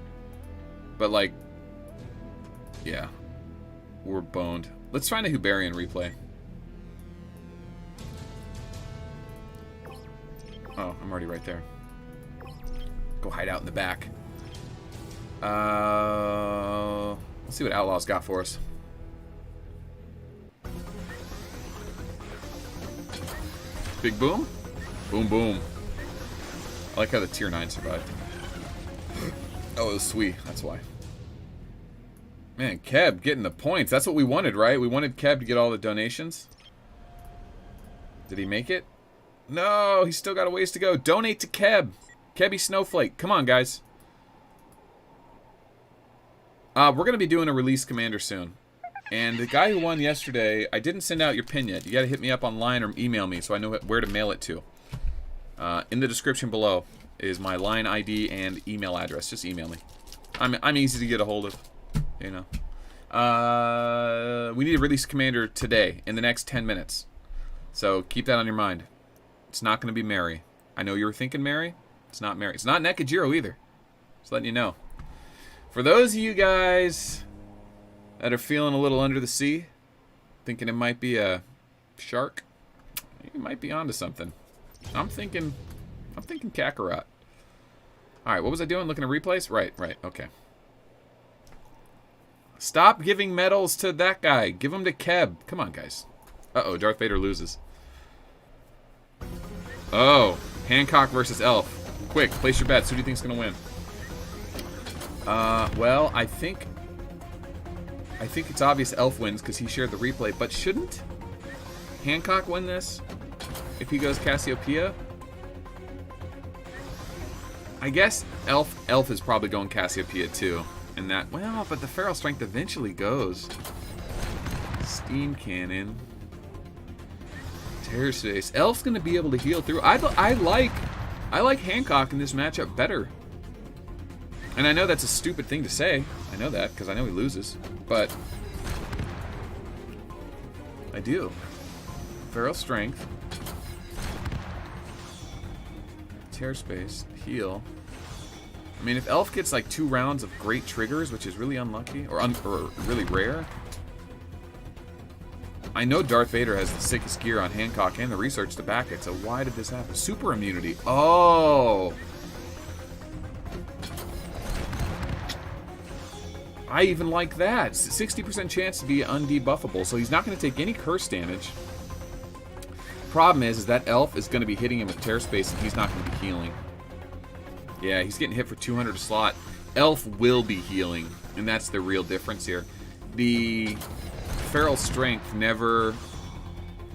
But, like, yeah. We're boned. Let's find a Hubarian replay. Oh, I'm already right there. Go hide out in the back. Let's see what Outlaw's got for us. Big boom? Boom, boom. I like how the tier 9 survived. Oh, it was sweet. That's why. Man, Keb getting the points. That's what we wanted, right? We wanted Keb to get all the donations. Did he make it? No, he's still got a ways to go. Donate to Keb. Kebby Snowflake. Come on, guys. We're going to be doing a release commander soon. And the guy who won yesterday, I didn't send out your pin yet. You got to hit me up online or email me so I know where to mail it to. In the description below is my line ID and email address. Just email me. I'm easy to get a hold of, you know. We need a release commander today in the next 10 minutes. So keep that on your mind. It's not going to be Mary. I know you were thinking Mary. It's not Mary. It's not Nekajiro either. Just letting you know. For those of you guys that are feeling a little under the sea, thinking it might be a shark, you might be onto something. I'm thinking Kakarot. All right, what was I doing? Looking at replays? Right, okay. Stop giving medals to that guy. Give them to Keb. Come on, guys. Uh-oh, Darth Vader loses. Oh, Hancock versus Elf. Quick, place your bets. Who do you think's gonna win? Well, I think it's obvious Elf wins because he shared the replay, but shouldn't Hancock win this if he goes Cassiopeia? I guess Elf is probably going Cassiopeia too. And that, well, but the Feral Strength eventually goes. Steam Cannon. Terror Space. Elf's gonna be able to heal through. I like Hancock in this matchup better. And I know that's a stupid thing to say. I know that because I know he loses. But I do. Feral Strength. Terror Space. Heal. I mean, if Elf gets like 2 rounds of great triggers, which is really unlucky, or really rare. I know Darth Vader has the sickest gear on Hancock and the research to back it, so why did this happen? Super immunity. Oh! I even like that. 60% chance to be undebuffable, so he's not going to take any curse damage. Problem is that Elf is going to be hitting him with Terror Space, and he's not going to be healing. Yeah, he's getting hit for 200 a slot. Elf will be healing, and that's the real difference here. The Feral Strength never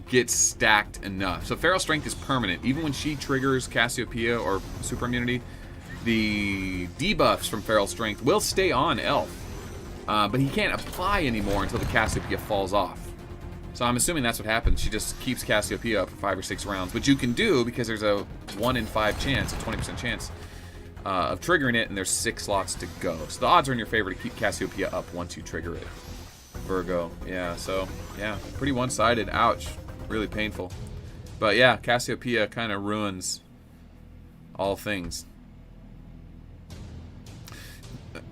gets stacked enough. So Feral Strength is permanent. Even when she triggers Cassiopeia or Super Immunity, the debuffs from Feral Strength will stay on Elf. But he can't apply anymore until the Cassiopeia falls off. So I'm assuming that's what happens. She just keeps Cassiopeia up for 5 or 6 rounds, which you can do because there's a 1 in 5 chance, a 20% chance of triggering it, and there's 6 slots to go. So the odds are in your favor to keep Cassiopeia up once you trigger it. Virgo, yeah, so, yeah, pretty one-sided. Ouch, really painful. But yeah, Cassiopeia kind of ruins all things.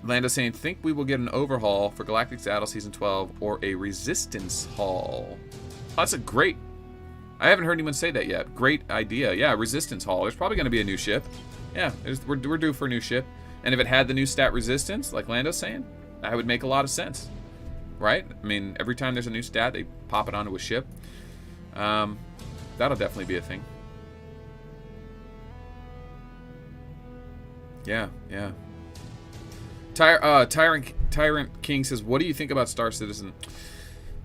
Lando saying, think we will get an overhaul for Galactic Saddle Season 12 or a Resistance haul. that's a great... I haven't heard anyone say that yet. Great idea. Yeah, Resistance Hall. There's probably going to be a new ship. Yeah, we're due for a new ship. And if it had the new stat Resistance, like Lando's saying, that would make a lot of sense. Right? I mean, every time there's a new stat, they pop it onto a ship. That'll definitely be a thing. Yeah, yeah. Tyrant King says, what do you think about Star Citizen?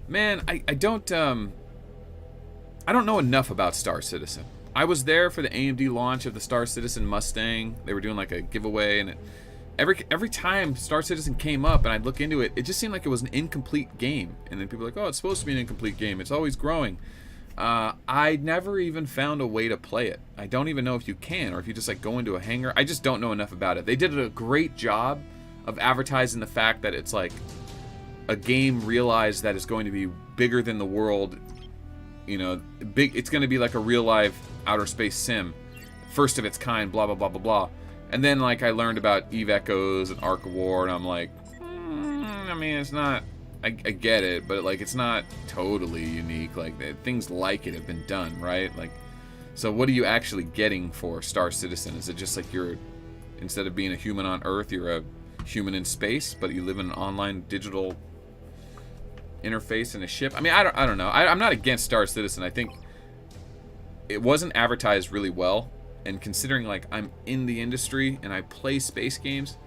Man, I don't know enough about Star Citizen. I was there for the AMD launch of the Star Citizen Mustang. They were doing like a giveaway, and every time Star Citizen came up and I'd look into it, it just seemed like it was an incomplete game. And then people were like, oh, it's supposed to be an incomplete game. It's always growing. I never even found a way to play it. I don't even know if you can, or if you just like go into a hangar. I just don't know enough about it. They did a great job of advertising the fact that it's like a game realized that it's going to be bigger than the world. You know, big. It's going to be like a real life outer space sim, first of its kind. Blah blah blah blah blah. And then like I learned about Eve Echoes and Arc of War, and I'm like, I mean, it's not. I get it, but like it's not totally unique. Like things like it have been done, right? Like, so what are you actually getting for Star Citizen? Is it just like you're, instead of being a human on Earth, you're a human in space, but you live in an online digital interface in a ship? I mean, I don't know. I'm not against Star Citizen. I think it wasn't advertised really well, and considering like I'm in the industry and I play space games,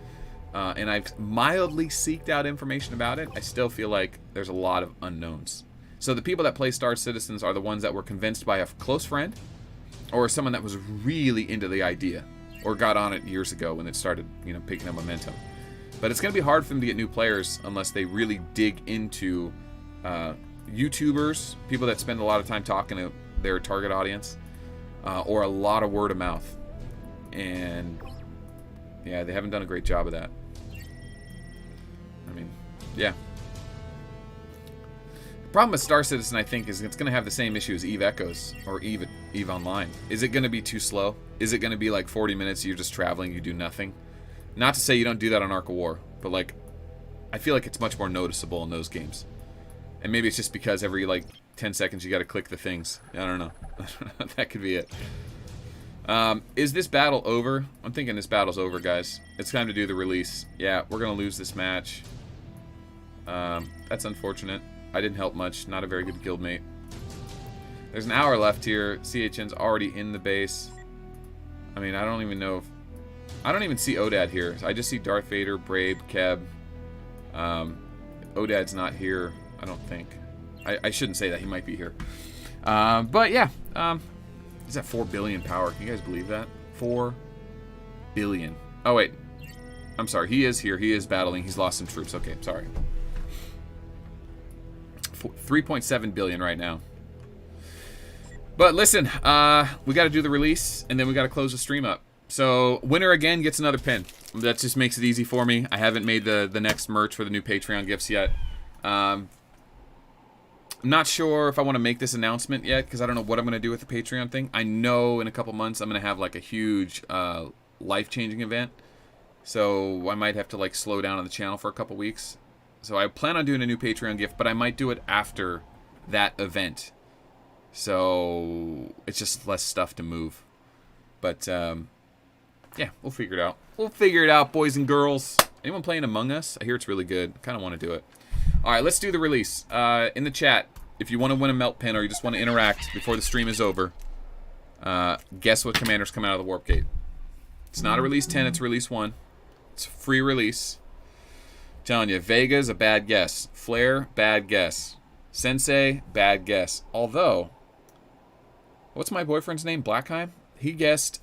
and I've mildly seeked out information about it, I still feel like there's a lot of unknowns. So the people that play Star Citizens are the ones that were convinced by a close friend, or someone that was really into the idea, or got on it years ago when it started, picking up momentum. But it's going to be hard for them to get new players unless they really dig into YouTubers, people that spend a lot of time talking to their target audience, or a lot of word of mouth. And yeah, they haven't done a great job of that. I mean, yeah. The problem with Star Citizen, I think, is it's going to have the same issue as Eve Echoes or Eve Online. Is it going to be too slow? Is it going to be like 40 minutes, you're just traveling, you do nothing? Not to say you don't do that on Arc of War, but like, I feel like it's much more noticeable in those games. And maybe it's just because every like 10 seconds you got to click the things. I don't know. That could be it. Is this battle over? I'm thinking this battle's over, guys. It's time to do the release. Yeah, we're going to lose this match. That's unfortunate. I didn't help much. Not a very good guildmate. There's an hour left here. CHN's already in the base. I mean, I don't even know if... I don't even see Odad here. I just see Darth Vader, Brave, Keb. Odad's not here, I don't think. I shouldn't say that. He might be here. But yeah. He's at 4 billion power. Can you guys believe that? 4 billion. Oh, wait. I'm sorry. He is here. He is battling. He's lost some troops. Okay, sorry. 3.7 billion right now. But listen, we got to do the release, and then we got to close the stream up. So, winner again gets another pin. That just makes it easy for me. I haven't made the next merch for the new Patreon gifts yet. I'm not sure if I want to make this announcement yet, because I don't know what I'm going to do with the Patreon thing. I know in a couple months I'm going to have like a huge life-changing event. So I might have to like slow down on the channel for a couple weeks. So I plan on doing a new Patreon gift, but I might do it after that event. So it's just less stuff to move. But yeah, we'll figure it out. We'll figure it out, boys and girls. Anyone playing Among Us? I hear it's really good. Kind of want to do it. All right, let's do the release. In the chat, if you want to win a melt pin or you just want to interact before the stream is over, guess what commanders come out of the warp gate. It's not a release 10, it's release 1. It's a free release. I'm telling you, Vega's a bad guess. Flare, bad guess. Sensei, bad guess. Although, what's my boyfriend's name? Blackheim? He guessed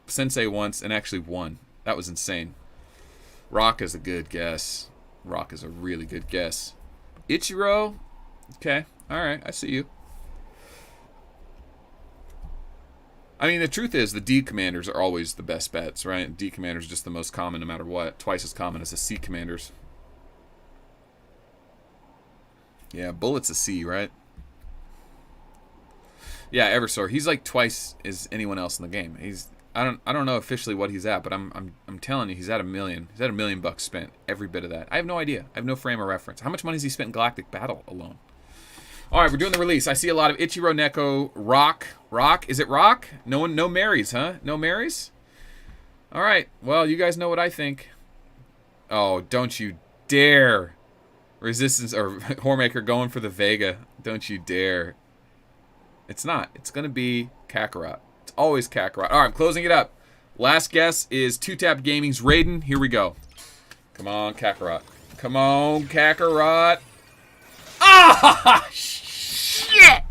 Sensei once and actually won. That was insane. Rock is a good guess. Rock is a really good guess. Ichiro? Okay. Alright, I see you. I mean, the truth is, the D commanders are always the best bets, right? D commanders are just the most common no matter what. Twice as common as the C commanders. Yeah, Bullet's a C, right? Yeah, Eversor. He's like twice as anyone else in the game. He's I don't know officially what he's at, but I'm telling you, he's at $1 million. He's at $1 million spent. Every bit of that. I have no idea. I have no frame of reference. How much money has he spent in Galactic Battle alone? All right, we're doing the release. I see a lot of Ichiro Neko, Rock. Rock? Is it Rock? No Marys, huh? No Marys? All right. Well, you guys know what I think. Oh, don't you dare. Resistance or Hormaker going for the Vega. Don't you dare. It's not. It's going to be Kakarot. It's always Kakarot. All right, I'm closing it up. Last guess is 2-Tap Gaming's Raiden. Here we go. Come on, Kakarot. Come on, Kakarot. Ah! Shit!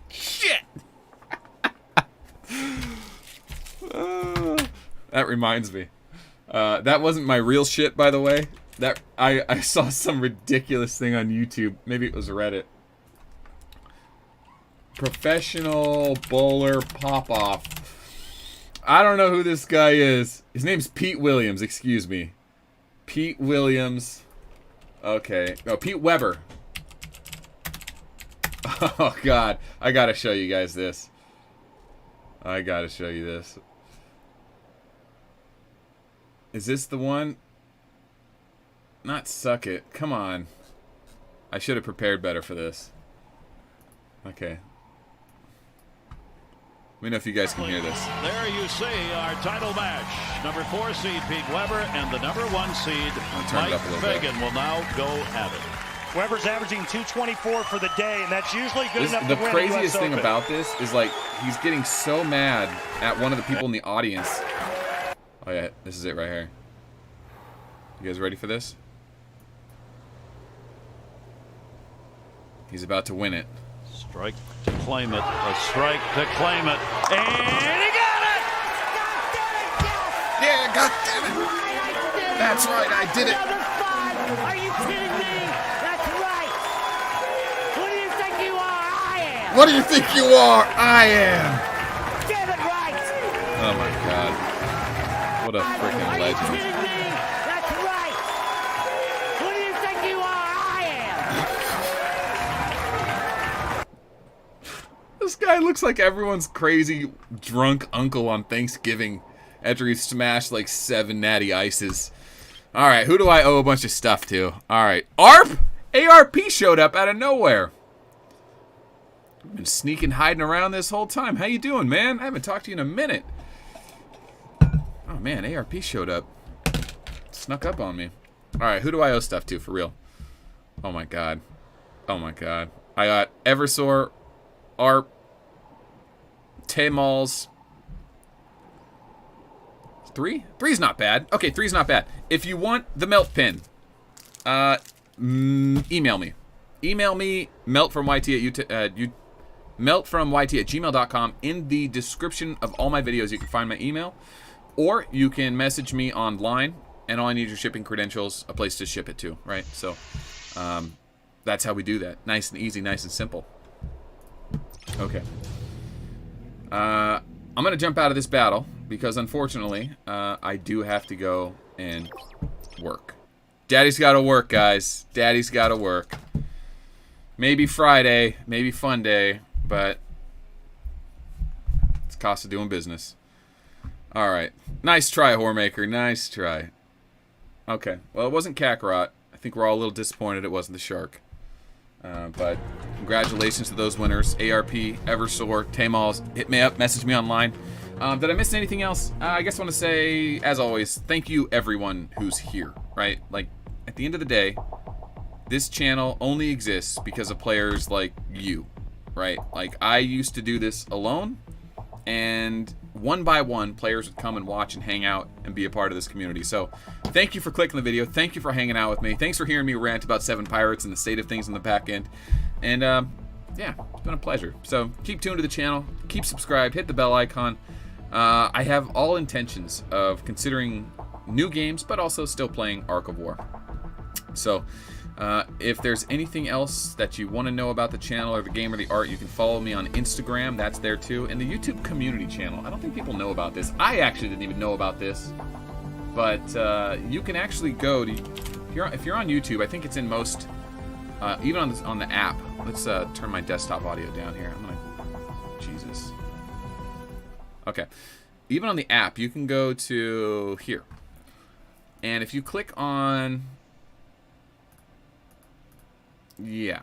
Shit! That reminds me. That wasn't my real shit, by the way. That I saw some ridiculous thing on YouTube. Maybe it was Reddit. Professional bowler pop-off. I don't know who this guy is. His name's Pete Williams, excuse me. Pete Williams. Okay. No, Pete Weber. Oh, God. I gotta show you guys this. I gotta show you this. Is this the one? Not suck it. Come on. I should have prepared better for this. Okay. Let me know if you guys can hear this. There you see our title match. Number 4 seed Pete Weber and the number 1 seed Mike Fagan will now go at it. Weber's averaging 224 for the day, and that's usually good enough to win the craziest thing Open. about this is, like, he's getting so mad at one of the people in the audience. Oh, yeah. This is it right here. You guys ready for this? He's about to win it. Strike to claim it. A strike to claim it. And he got it! Yeah, God damn it! That's right, I did it! Are you kidding me? That's right! Who do you think you are? I am! What do you think you are? I am! Get it right! Oh my God. What a freaking Are you legend. kidding me? That's right! Who do you think you are? I am! This guy looks like everyone's crazy drunk uncle on Thanksgiving after he smashed like 7 natty ices. Alright, who do I owe a bunch of stuff to? Alright, ARP? ARP showed up out of nowhere. I've been sneaking, hiding around this whole time. How you doing, man? I haven't talked to you in a minute. Oh man, ARP showed up. Snuck up on me. Alright, who do I owe stuff to, for real? Oh my God. Oh my God. I got Eversor, ARP, Tamal's. 3? 3's not bad. Okay, 3's not bad. If you want the melt pin, email me. Email me, meltfromyt@gmail.com. In the description of all my videos, you can find my email. Or you can message me online, and all I need is your shipping credentials, a place to ship it to, right? So, that's how we do that. Nice and easy, nice and simple. Okay. I'm going to jump out of this battle because, unfortunately, I do have to go and work. Daddy's got to work, guys. Daddy's got to work. Maybe Friday, maybe fun day, but it's the cost of doing business. All right. Nice try, Hormaker. Nice try. Okay. Well, it wasn't Kakarot. I think we're all a little disappointed it wasn't the shark. But congratulations to those winners. ARP, Eversor, Tamals, hit me up, message me online. Did I miss anything else? I guess I want to say, as always, thank you everyone who's here, right? Like, at the end of the day, this channel only exists because of players like you, right? Like, I used to do this alone, and one by one, players would come and watch and hang out and be a part of this community. So, thank you for clicking the video. Thank you for hanging out with me. Thanks for hearing me rant about 7 Pirates and the state of things in the back end. And, yeah, it's been a pleasure. So, keep tuned to the channel. Keep subscribed. Hit the bell icon. I have all intentions of considering new games, but also still playing Ark of War. So, if there's anything else that you want to know about the channel or the game or the art, you can follow me on Instagram. That's there too. And the YouTube community channel. I don't think people know about this. I actually didn't even know about this. But you can actually go to... If you're on YouTube, I think it's in most... even on the app. Let's turn my desktop audio down here. I'm going to... Jesus. Okay. Even on the app, you can go to here. And if you click on... Yeah.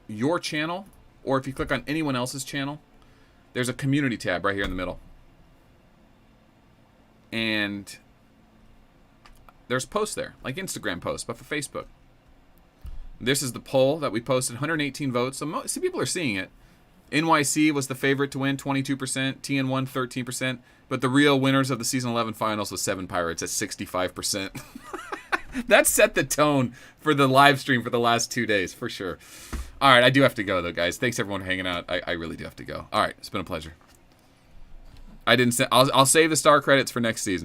your channel, or if you click on anyone else's channel, there's a community tab right here in the middle. And there's posts there, like Instagram posts, but for Facebook. This is the poll that we posted, 118 votes. So some people are seeing it. NYC was the favorite to win, 22%. TN1, 13%. But the real winners of the Season 11 finals was 7 Pirates at 65%. That set the tone for the live stream for the last 2 days, for sure. All right, I do have to go, though, guys. Thanks, everyone, for hanging out. I really do have to go. All right, it's been a pleasure. I'll save the star credits for next season.